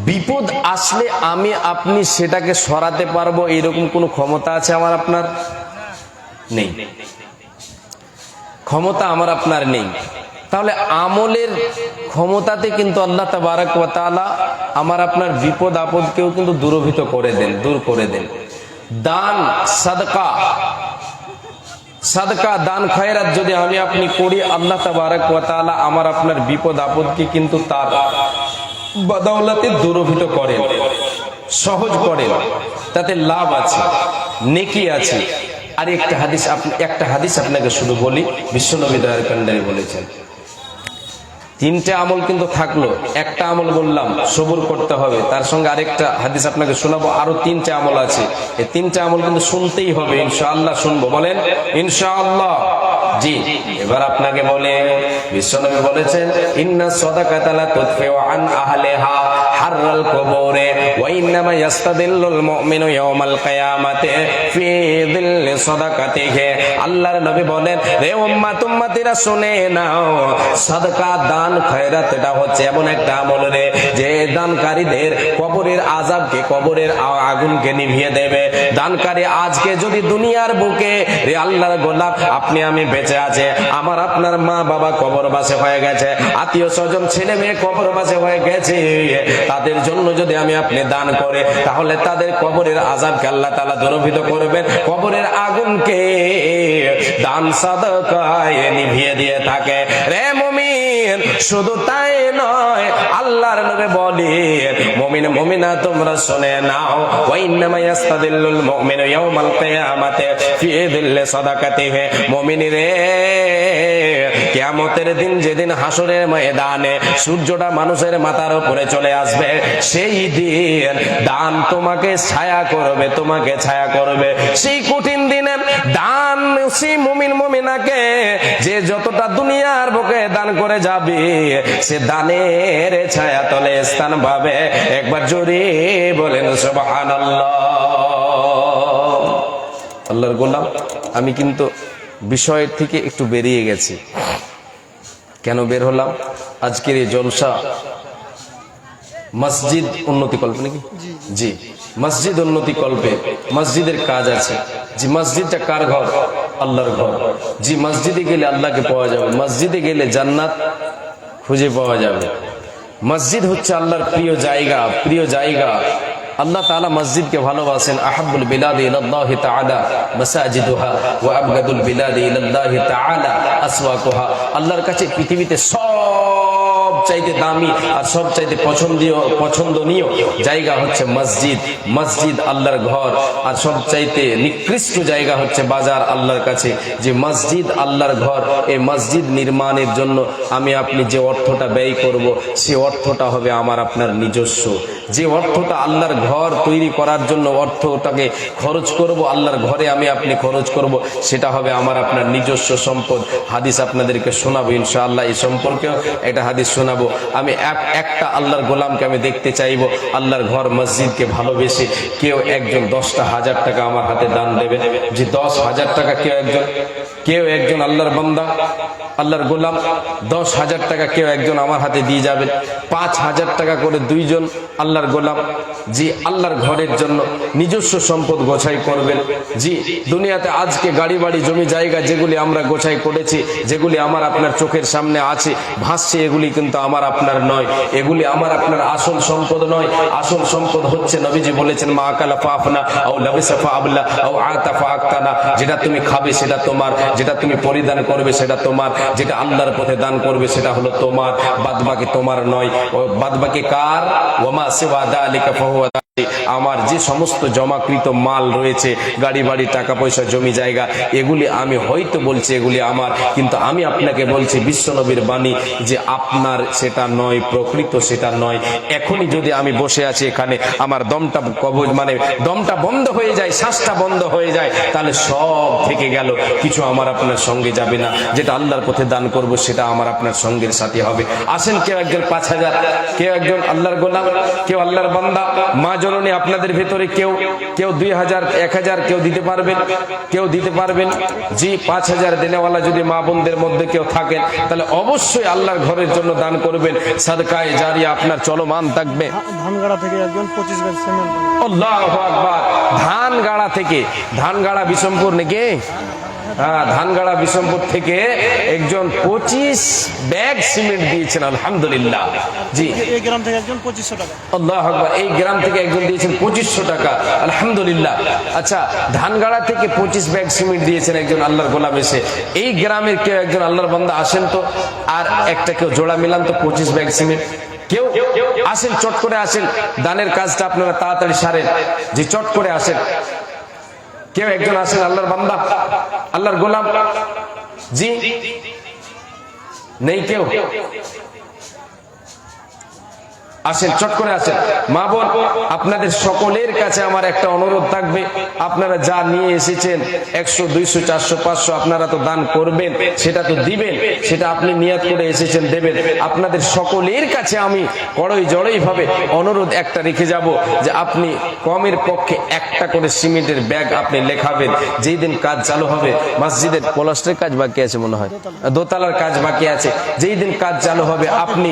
বিপদ আসলে আমি আপনি সেটাকে সরাতে পারবো এরকম কোন ক্ষমতা আছে আমার আপনার? নেই, ক্ষমতা আমার আপনার নেই। তাহলে আমলের ক্ষমতাতে কিন্তু আল্লাহ তাবারাক ওয়া তাআলা আমার আপনার বিপদ আপদকেও কিন্তু দূরভূত করে দেন, দূর করে দেন। দান, সাদকা, সাদকা দান খয়রাত যদি আমি আপনি করি, আল্লাহ তাবারাক ওয়া তাআলা আমার আপনার বিপদ আপদকে কিন্তু তার বদৌলতে দূরভূত করেন, সহজ করেন, তাতে লাভ আছে, নেকি আছে। আর একটা হাদিস আপনাকে শুধু বলি, বিশ্বনবী দয়ার কান্ডারি বলেছেন, তিনটা আমল কিন্তু থাকলো, একটা আমল বললাম সবুর করতে হবে, তার সঙ্গে আরেকটা হাদিস আপনাকে শোনাবো, আরো তিনটা আমল আছে। এই তিনটা আমল কিন্তু শুনতেই হবে, ইনশাআল্লাহ শুনবো, বলেন ইনশাআল্লাহ। জি, এবার আপনাকে বলে, বিশ্বনবী বলেছেন, ইন্না সাদাকাতা লা তুদফিউ আন আহলিহা হাররাল কুবুরে ওয়া ইন্নামা ইয়াস্তাদিল্লুল মুমিনু ইয়াওমাল কিয়ামাতি ফি যিল্লি সাদাকাতিহি। আল্লাহর নবী বলেন, রে উম্মতিরা শুনে নাও, সাদকা দান খয়রাত এটা হচ্ছে এমন একটা আমল রে, যে দানকারীদের কবরের আযাবকে, কবরের আগুনকে নিভিয়ে দেবে। দানকারী আজকে যদি দুনিয়ার বুকে, রে আল্লাহর গোলাম, আপনি আমি বেঁচে আছে, আমার আপনার মা বাবা কবরবাসী হয়ে গেছে, আত্মীয় স্বজন ছেলে মেয়ে কবরবাসী হয়ে গেছে, তাদের জন্য যদি আমি আপনি দান করে, তাহলে তাদের কবরের আযাবকে আল্লাহ তাআলা দূরভূত করবেন, কবরের আগুনকে দান সাদকায় নিভিয়ে দিয়ে থাকে। রে মুমিন, শুধু তাই নয়, আল্লাহর নবী বলেন, মুমিন মুমিনা তোমরা শুনে নাও, ওয়া ইন্নামা ইয়াস্তাদিল্লুল মুমিনু ইয়াওমাল কিয়ামাতি ফি যিল্লি সাদাকাতিহি। মুমিন রে, কিয়ামতের দিন, যেদিন হাসরের ময়দানে সূর্যটা মানুষের মাথার উপরে চলে আসবে, সেই দিন দান তোমাকে ছায়া করবে, তোমাকে ছায়া করবে। সেই কঠিন দিনে দান সেই মুমিন মুমিনাকে যে যতটা দুনিয়ার বুকে দান করে যাবে, সে দানের ছায়া তলে স্থান পাবে। একবার জোরে বলেন সুবহানাল্লাহ। আল্লাহর গোলাম, আমি কিন্তু বিষয়ের থেকে একটু বেরিয়ে গেছি। কেন বের হলাম? আজকের এই জলসা মসজিদ উন্নতি কল্পে নাকি? জি, মসজিদ উন্নতি কল্পে মসজিদের কাজ আছে। জি, মসজিদটা কার ঘর? আল্লাহর ঘর। জি, মসজিদে গেলে আল্লাহকে পাওয়া যাবে, মসজিদে গেলে জান্নাত খুঁজে পাওয়া যাবে। মসজিদ হচ্ছে আল্লাহর প্রিয় জায়গা, প্রিয় জায়গা। আল্লাহ তাআলা মসজিদকে ভালোবাসেন। আহাব্বুল বিলাদি ইলাল্লাহি তাআলা মাসাজিদুহা ওয়া আবগাদুল বিলাদি ইলাল্লাহি তাআলা আসওয়াকুহা। আল্লাহর কাছে পৃথিবীতে সব চাইতে দামি আর সব চাইতে পছন্দনীয় জায়গা হচ্ছে মসজিদ। মসজিদ আল্লাহর ঘর। আর সব চাইতে নিকৃষ্ট জায়গা হচ্ছে বাজার আল্লাহর কাছে। যে মসজিদ আল্লাহর ঘর, এই মসজিদ নির্মাণের জন্য আমি আপনি যে অর্থটা ব্যয় করব, সে অর্থটা হবে আমার আপনার নিজস্ব। যে অর্থটা আল্লাহর ঘর তৈরি করার জন্য অর্থটাকে খরচ করব, আল্লাহর ঘরে আমি আপনি খরচ করব, সেটা হবে আমার আপনার নিজস্ব সম্পদ। হাদিস আপনাদেরকে শোনাবো ইনশাআল্লাহ, এই সম্পর্কেও একটা হাদিস শোনাবো। আমি একটা আল্লাহর গোলামকে আমি দেখতে চাইবো আল্লাহর ঘর মসজিদকে ভালোবেসে কেউ একজন 10,000 টাকা আমার হাতে দান দেবে। যে 10,000 টাকা কেউ একজন আল্লাহর বান্দা, আল্লাহর গোলাম 10,000 টাকা কেউ একজন আমার হাতে দিয়ে যাবেন। 5,000 টাকা করে দুইজন আল্লাহর গোলাম জি আল্লাহর ঘরের জন্য নিজস্ব সম্পদ গোছাই করবেন। জি, দুনিয়াতে আজকে গাড়ি বাড়ি জমি জায়গা যেগুলি আমরা গোছাই করেছি, যেগুলি আমার আপনার চোখের সামনে আছে ভাসছে, এগুলি কিন্তু আমার আপনার নয়, এগুলি আমার আপনার আসল সম্পদ নয়। আসল সম্পদ হচ্ছে নবীজি বলেছেন, মা আকালা ফাফনা আও লাবিসা ফাআবলা আও আতা ফাআক্তানা, যেটা তুমি খাবে সেটা তোমার, যেটা তুমি পরিধান করবে সেটা তোমার, যেটা আল্লাহর পথে দান করবে সেটা হলো তোমার, বাদবাকি তোমার নয়। বাদবাকি কার? ওয়ামা সিওয়া যালিকা ফাহুয়া আমার যে সমস্ত জমাকৃত মাল রয়েছে, গাড়ি বাড়ি টাকা পয়সা জমি জায়গা, এগুলি আমি হয়তো বলছি এগুলি আমার, কিন্তু আমি আপনাকে বলছি বিশ্বনবীর বাণী যে আপনার সেটা নয়, প্রকৃত সেটা নয়। এখনই যদি আমি বসে আছি এখানে আমার দমটা কবজ মানে দমটা বন্ধ হয়ে যায়, শ্বাসটা বন্ধ হয়ে যায়, তাহলে সব থেকে গেল, কিছু আমার আপনার সঙ্গে যাবে না। যেটা আল্লাহর পথে দান করব সেটা আমার আপনার সঙ্গের সাথে হবে। আসেন, কেউ একজন 5,000, কেউ একজন আল্লাহর গোলাম, কেউ আল্লাহর বান্দা, মা জননী আপনাদের ভেতরে কেউ 2,000, 1,000 কেউ দিতে পারবেন, কেউ দিতে পারবেন। জি, 5,000 দেনেওয়ালা যদি মা বোনদের মধ্যে কেউ থাকেন তাহলে অবশ্যই আল্লাহর ঘরের জন্য দান করবেন, সাদকায়ে জারিয়া আপনার চলমান থাকবে।
ধানগাড়া থেকে একজন 25 ব্যাগ সিমেন্ট।
আল্লাহু আকবার। ধানগাড়া থেকে, ধানগাড়া বিশমপুর নাকি? হ্যাঁ, ধানগাড়া বিশমপুর থেকে একজন 25 ব্যাগ সিমেন্ট দিয়েছেন, আলহামদুলিল্লাহ। জি,
এই গ্রাম থেকে একজন 2500 টাকা।
আল্লাহু আকবার। এই গ্রাম থেকে একজন দিয়েছেন 2500 টাকা, আলহামদুলিল্লাহ। আচ্ছা, ধানগাড়া থেকে 25 ব্যাগ সিমেন্ট দিয়েছেন একজন আল্লাহর গোলাম এসে। এই গ্রামের কেউ একজন আল্লাহর বান্দা আসেন তো, আর একটা কেউ জোড়া মিলান তো 25 ব্যাগ সিমেন্ট। কেউ আসেন, চট করে আসেন, দানের কাজটা আপনারা তাড়াতাড়ি সারেন। জি, চট করে আসেন, কেউ একজন আসেন, আল্লাহর বান্দা, আল্লাহর গোলাম। জি, নেই কেউ? আসেন, চট করে আসেন। মা বোন, আপনাদের সকলের কাছে আমার একটা অনুরোধ থাকবে, আপনারা যা নিয়ে এসেছেন 100, 200, 400, 500 আপনারা তো দান করবেন, সেটা তো দিবেন, সেটা আপনি নিয়াত করে এসেছেন দেবেন। আপনাদের সকলের কাছে আমি কড়ই জড়ই ভাবে অনুরোধ একটা রেখে যাব যে আপনি কমের পক্ষে একটা করে সিমেন্টের ব্যাগ আপনি লেখাবেন। যেই দিন কাজ চালু হবে, মসজিদের প্লাস্টারের কাজ বাকি আছে মনে হয়, দোতলার কাজ বাকি আছে, যেই দিন কাজ চালু হবে আপনি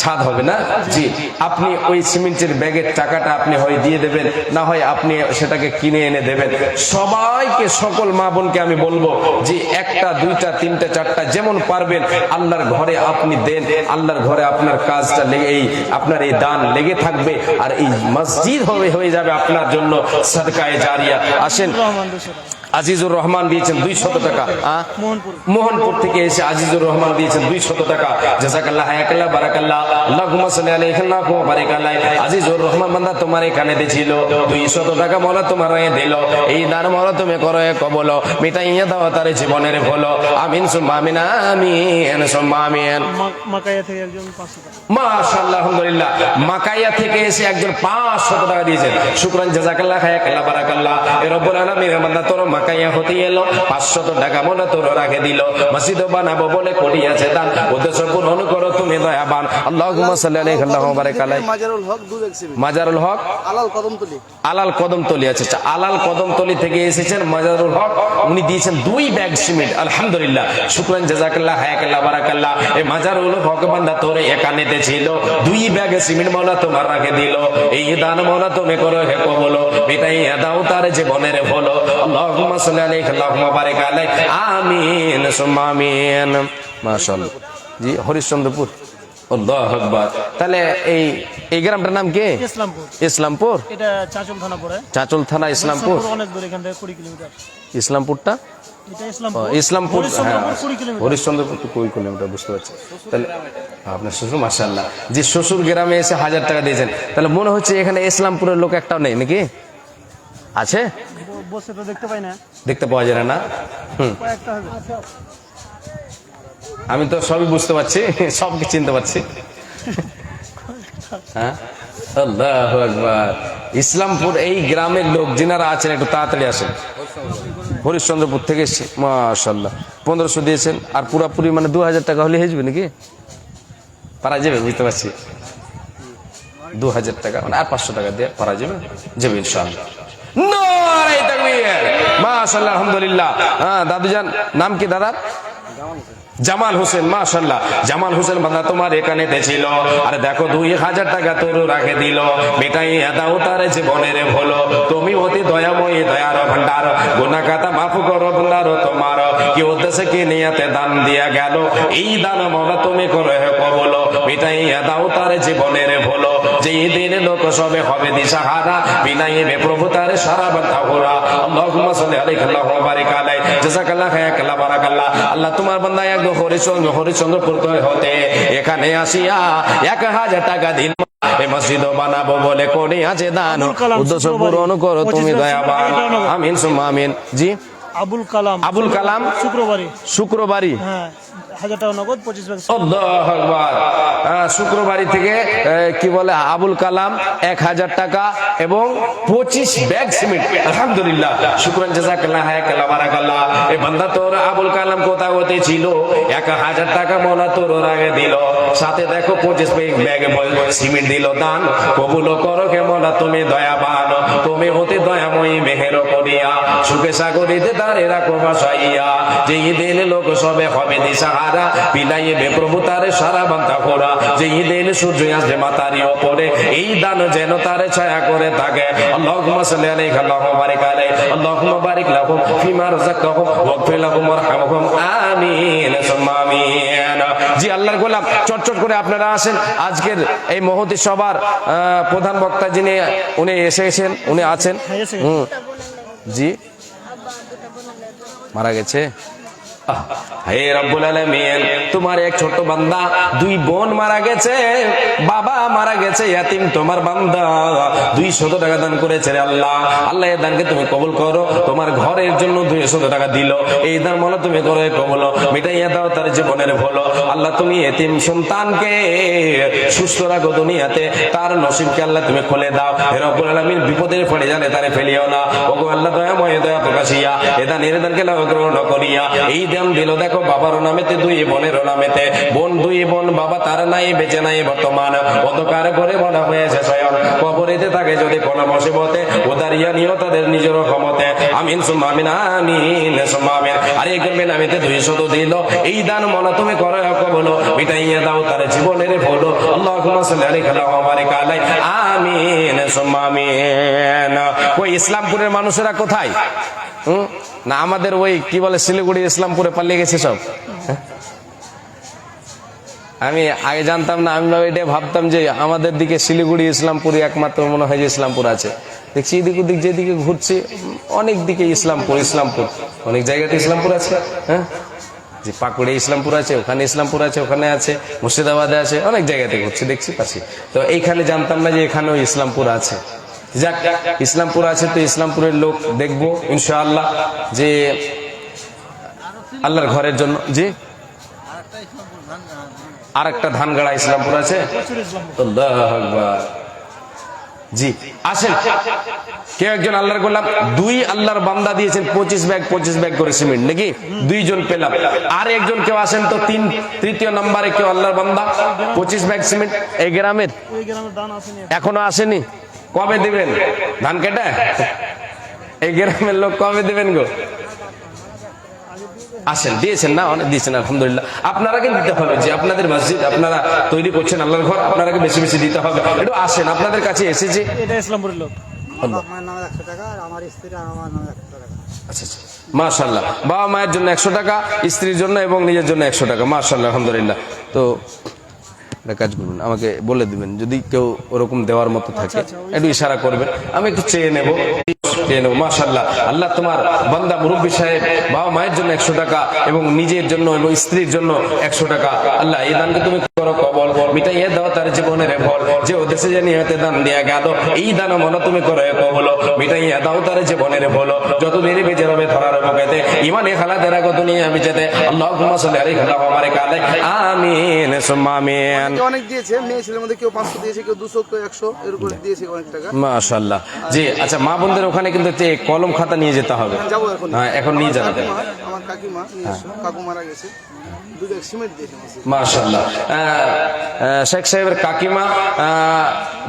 ছাদ হবে না, জি, আপনি ওই সিমেন্টের ব্যাগের টাকাটা আপনি হয় দিয়ে দেবেন, না হয় আপনি সেটাকে কিনে এনে দেবেন। সবাইকে, সকল মা বোনকে আমি বলবো যে 1টা, 2টা, 3টা, 4টা যেমন পারবেন আল্লাহর ঘরে আপনি দেন। আল্লাহর ঘরে আপনার কাজটা এই আপনার এই দান লেগে থাকবে, আর এই মসজিদ হয়ে যাবে আপনার জন্য সাদকায়ে জারিয়া। আসেন, আজিজুর রহমান দিয়েছেন 200 টাকা। মোহনপুর থেকে এসে আজিজুর রহমান দিয়েছেন 200 টাকা। জাযাকাল্লাহ, হায়াকাল্লাহ, বারাকাল্লাহ, আল্লাহুম্মা সাল্লি আলাইহি ওয়া বারিক আলাইহি। আজিজুর রহমান বান্দা তোমার এখানে দিছিল 200 টাকা, মওলা তোমার দিল। এই দান মওলা তুমি করো কবুল, মিটাইয়া দাও তার জীবনের ভুল। আমিন সুম্মা আমিন, আমিন সুম্মা আমিন।
মাকাইয়া থেকে একজন 500 টাকা।
মাশাআল্লাহ, আলহামদুলিল্লাহ। মাকাইয়া থেকে এসে একজন 500 টাকা দিয়েছেন। শুকরান, জাযাকাল্লাহ, হায়াকাল্লাহ, বারাকাল্লাহ। এ রব্বুল আলামিন বান্দা তোর মাকাইয়া হতে এলো 500 টাকা মনে তোর রাখে দিল। মসজিদ বানাবো বলে করিয়াছে দান, উদ্দেশ্য পূরণ করো তুমি দয়াবান। আল্লাহুম্মা সাল্লি আলাইহি ওয়া বারিক আলাইহি।
মাজারুল হক 2 ব্যাগ সিমেন্ট।
মাজারুল হক
আলাল কদমতলি।
আলাল কদমতলি, আচ্ছা, আলাল কদমতলি থেকে এসেছেন মাজারুল হক, উনি দিয়েছেন 2 ব্যাগ সিমেন্ট, আলহামদুলিল্লাহ। শুকরান, জাযাকাল্লাহ, হায়াকাল্লাহ, বারাকাল্লাহ। এই মাজারুল হক বান্দা তোর এখানে ছিল 2 ব্যাগ সিমেন্ট মওলা তোমার রাখে দিল। এই দান মওলা তুমি করো হে কবুল, মিটাইয়া দাও তার জীবনের ভুল। আল্লাহুম্মা সাল্লি আলাইহি ওয়া বারিক আলাইহি, আমিন সুম্মা আমিন। মাশাআল্লাহ। জি, হরিশ্চন্দ্রপুর। আল্লাহু আকবার। তাহলে এই গ্রামটার নাম কি?
ইসলামপুর।
ইসলামপুর,
এটা চাঁচল থানা পড়ে।
চাঁচল থানা, ইসলামপুর।
অনেক দূর, এখান থেকে 20 কিলোমিটার।
ইসলামপুরটা
এটা ইসলামপুর।
ইসলামপুর, হ্যাঁ,
20 কিলোমিটার।
হরিশ্চন্দ্রপুর তো 20 কিলোমিটার, বুঝতে পারছি। তাহলে আপনার শ্বশুর, মাশাআল্লাহ, যে শ্বশুর গ্রামে এসে 1000 টাকা দিয়েছেন, তাহলে মনে হচ্ছে এখানে ইসলামপুরের লোক একটাও নেই নাকি? আছে?
বসে তো দেখতে পাই না।
দেখতে পাওয়া যায় না?
কয়েকটা হবে।
আমি তো সবই বুঝতে পারছি, সবকে চিনতে পারছি। হ্যাঁ, আল্লাহু আকবার। ইসলামপুর, এই গ্রামের লোক যিনারা আছেন একটু তাড়াতাড়ি আসেন। হরিশ্চন্দ্রপুর থেকে এসছে, মাশাআল্লাহ। 1500 দিয়েছেন, আর পুরাপুরি মানে 2000 টাকা হলে হয়ে যাবে নাকি? পারা যাবে, বুঝতে পারছি। 2000 টাকা মানে আর 500 টাকা দিয়ে পারা যাবে, যাবে ইনশাআল্লাহ। নারে তাকবীর, মাশাআল্লাহ, আলহামদুলিল্লাহ। হ্যাঁ, দাদুজান, নাম কি দাদা? জামাল হোসেন, মাশাআল্লাহ জামাল হোসেন বান্দা তোমার এখানেতে ছিল। আর দেখো 2000 টাকা তোর রাখে দিল, মিটাই দাও তার জীবনের ভুলো। তুমি অতি দয়াময়ী দয়ার ভান্ডার, গুনাহ খাতা মাফ করো ভান্ডার তোমার। কি উদ্দেশ্যে কি নিয়তে দান দিয়া গেল, এই দান মওলা তুমি করে কবুল। মিটাই দাও তার জীবনের ভুলো, যেই দিন লোক সবে হবে দিশাহারা, বিনাইবে প্রভু তার সারা বান্দা হোরা। আল্লাহুম্মা সাল্লি আলাইহি ওয়া বারিক আলাইহি, জাযাকাল্লাহ খায়রাকাল্লাহ বারাকাল্লাহ। আল্লাহ তোমার বান্দা এক হরিচন্দ্রপুর হতে এখানে আসিয়া 1000 টাকা দিল, এই মসজিদ বানাবো বলে করে আছে দান, উদ্দেশ্য পূরণ করো তুমি দয়াবান, আমিন সুম্মা আমিন। জি
আবুল কালাম,
আবুল কালাম শুক্রবারই,
হ্যাঁ 1000 টাকা নগদ 25 ব্যাগ।
আল্লাহু আকবার। শুক্রবারই থেকে কি বলে আবুল কালাম 1000 টাকা এবং 25 ব্যাগ সিমেন্ট। আলহামদুলিল্লাহ, শুকরান জাযাকাল্লাহ খায়রাকাল্লাহ বারাকাল্লাহ। এই বান্দা তোর আবুল কালাম কোথা হতে ছিল, 1000 টাকা মওলা তোর আগে দিল, সাথে দেখো 25 ব্যাগ সিমেন্ট দিল দান। কবুল করো হে মওলা তুমি দয়াবান, তুমি হতে দয়াময়ী মেহের করিয়া, সুখে সাগরিতে তারে রাখো বাসাইয়া। যেই দিন লোক সবে হবে দিশাহারা, বিলাইবে প্রভু তারে সারা বান্দা হোরা। যেই দিন সূর্য আসবে মাতারি ওপরে, এই দান যেন তারে ছায়া করে থাকে। আল্লাহুম্মা সাল্লি আলাইহি ওয়া বারিক আলাইহি, আল্লাহুম্মা বারিক লাহুম ফিমা রাযাকতাহুম ওয়াগফির লাহুম ওয়ারহামহুম, আমিন সুম্মা আমিন। জি আল্লাহর গোলাম, চটচট করে আপনারা আসেন। আজকের এই মহতি সবার প্রধান বক্তা যিনি উনি এসেছেন, উনি আছেন। জি মারা গেছে। হে রব্বুল আলামিন, তোমার এক ছোট বান্দা, 2 বোন মারা গেছে, বাবা মারা গেছে, ইয়াতিম তোমার বান্দা 200 টাকা দান করেছে রে আল্লাহ। আল্লাহ এই দানকে তুমি কবুল করো, তোমার ঘরের জন্য 200 টাকা দিল, এই দান মনে তুমি করে কবুল মিটাইয়া দাও তার জীবনের ভুলো। আল্লাহ তুমি এতিম সন্তানকে সুস্থ রাখো দুনিয়াতে, তার নসিবকে আল্লাহ তুমি খুলে দাও। হে রব্বুল আলামিন, বিপদের পড়ে জানে তারে ফেলিও না। ওগো আল্লাহ দয়াময় দয়া প্রকাশিয়া, এ দানের দানকে লাভ গ্রহণ করিয়া। এই দান দিল দেখো বাবার নামেতে, 2 বোনের নামেতে, বোন 2 বোন, বাবা তার নাই বেঁচে নাই বর্তমান, অন্ধকার করে বলা হয়েছে স্বয়ং, কবরেতে থাকে যদি কোন মুসিবতে, উদারিয়া নিও তাদের নিজের ক্ষমতে, আমিন সুম্মা আমিন, আমিন সুম্মা আমিন। আর এই করবেন আমিতে 200 দিল, এই দান মনে তুমি করো কবুল, মিটাইয়া দাও তার জীবনের ভুল। আল্লাহুম্মা সাল্লি আলাইহি ওয়া বারিক আলাইহি, আমিন সুম্মা আমিন। ওই ইসলামপুরের মানুষেরা কোথায়? না আমাদের ওই কি বলে শিলিগুড়ি ইসলামপুরে পালিয়ে গেছে সব। আমি আগে জানতাম না, আমি এটা ভাবতাম যে আমাদের দিকে শিলিগুড়ি ইসলামপুরে একমাত্র মনে হয় যে ইসলামপুর আছে। দেখছি এদিক ওদিক যেদিকে ঘুরছি অনেক দিকে ইসলামপুর, অনেক জায়গাতে ইসলামপুর আছে। হ্যাঁ, যে পাকুড়ে ইসলামপুর আছে, ওখানে ইসলামপুর আছে, ওখানে আছে, মুর্শিদাবাদে আছে, অনেক জায়গাতে ঘুরছি দেখছি পাচ্ছি। তো এইখানে জানতাম না যে এখানেও ইসলামপুর আছে। যাক, ইসলামপুর আছে তো ইসলামপুরের লোক দেখবো ইনশাআল্লাহ, যে আল্লাহর ঘরের জন্য। জি আর একটা ধানগাড়া ইসলামপুর আছে। আল্লাহু আকবার। জি আসেন, কেউ একজন আল্লাহর গোলাম, 2 আল্লাহর বান্দা দিয়েছেন 25 ব্যাগ করে সিমেন্ট, নাকি 2 জন পেলাম। আর একজন কেউ আসেন তো, 3য় নম্বরে কেউ আল্লাহর বান্দা 25 ব্যাগ সিমেন্ট। এই গ্রামের এখনো আসেনি, কবে দিবেন ধান কেটে? এই গ্রামের লোক কবে দিবেন গো? আসেন, দিয়েছেন না? অনেক দিয়েছেন আলহামদুলিল্লাহ। আপনারাকে দিতে হবে, যে আপনাদের মসজিদ আপনারা তৈরি করছেন, আল্লাহর ঘর, আপনারাকে বেশি বেশি দিতে হবে। একটু আসেন, আপনাদের কাছে এসেছি।
এটা ইসলামপুরের লোক।
আচ্ছা, মাশাআল্লাহ। বাবা মায়ের জন্য 100 টাকা, স্ত্রীর জন্য এবং নিজের জন্য 100 টাকা। মাশাআল্লাহ, আলহামদুলিল্লাহ। তো কাজ করবেন, আমাকে বলে দিবেন যদি কেউ ওরকম দেওয়ার মতো থাকে, একটু ইশারা করবেন, আমি একটু চেয়ে নেব। মাশাআল্লাহ, আল্লাহ তোমার বান্দা মুরব্বী সাহেব বাবা মায়ের জন্য 100 টাকা এবং নিজের জন্য এবং স্ত্রীর জন্য 100 টাকা। আল্লাহ এই দানকে তুমি করো কবল, মিটাইয়ে দাও তার জীবনের ভুল। যে উদ্দেশ্যে যে নিয়তে দান দেয়া গেল, এই দান মনে তুমি করো কবল, মিটাইয়ে দাও তার জীবনের ভুল। যতদিন বেঁচে রবে ধরার মুখেতে, ইমানে খালাতে রাখো দুনিয়া বিচেতে। আল্লাহুম্মা সাল্লি আলাইহি ওয়া বারিক আলাইহি, আমিন সুম্মা আমিন।
অনেক দিয়েছে, মেয়ে ছেলের মধ্যে কেউ 500 দিয়েছে, কেউ 200, কেউ 100 এরকম দিয়েছে অনেক টাকা।
মাশাআল্লাহ। জি আচ্ছা, মা বোনদের ওখানে কিন্তু কলম খাতা নিয়ে যেতে হবে।
যাবো এখন।
হ্যাঁ, এখন নিয়ে যাবে।
আমার কাকিমা কাকু মারা গেছে, 2 ব্যাগ সিমেন্ট দিয়েছে।
মাশাআল্লাহ। শেখ সাহেবের কাকিমা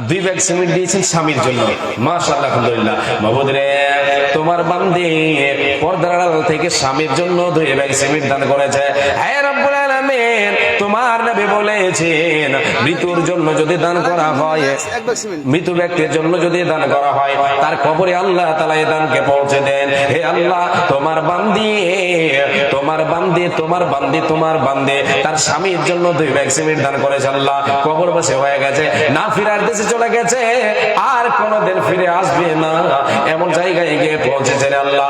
2 ব্যাগ সিমেন্ট দিয়েছেন স্বামীর জন্য। মাশাআল্লাহ, আলহামদুলিল্লাহ। মাহবুদ রে তোমার বান্দি পর্দার আড়াল থেকে স্বামীর জন্য 2 ব্যাগ সিমেন্ট দান করেছে। হে রব্বুল আলামিন, তোমার নবী বলেছেন মৃত্যুর জন্য যদি দান করা হয়,
এক ব্যাগ সিমেন্ট।
মৃত ব্যক্তির জন্য যদি দান করা হয়, তার কবরে আল্লাহ তাআলা এই দানকে পৌঁছে দেন। হে আল্লাহ, তোমার বান্দি তার স্বামীর জন্য 2 ব্যাগ সিমেন্ট দান করেছে। আল্লাহ কবর বসে হয়ে গেছে, না ফিরার দেশে চলে গেছে, আর কোনোদিন ফিরে আসবে না, এমন জায়গায় গিয়ে পৌঁছেছে। আল্লাহ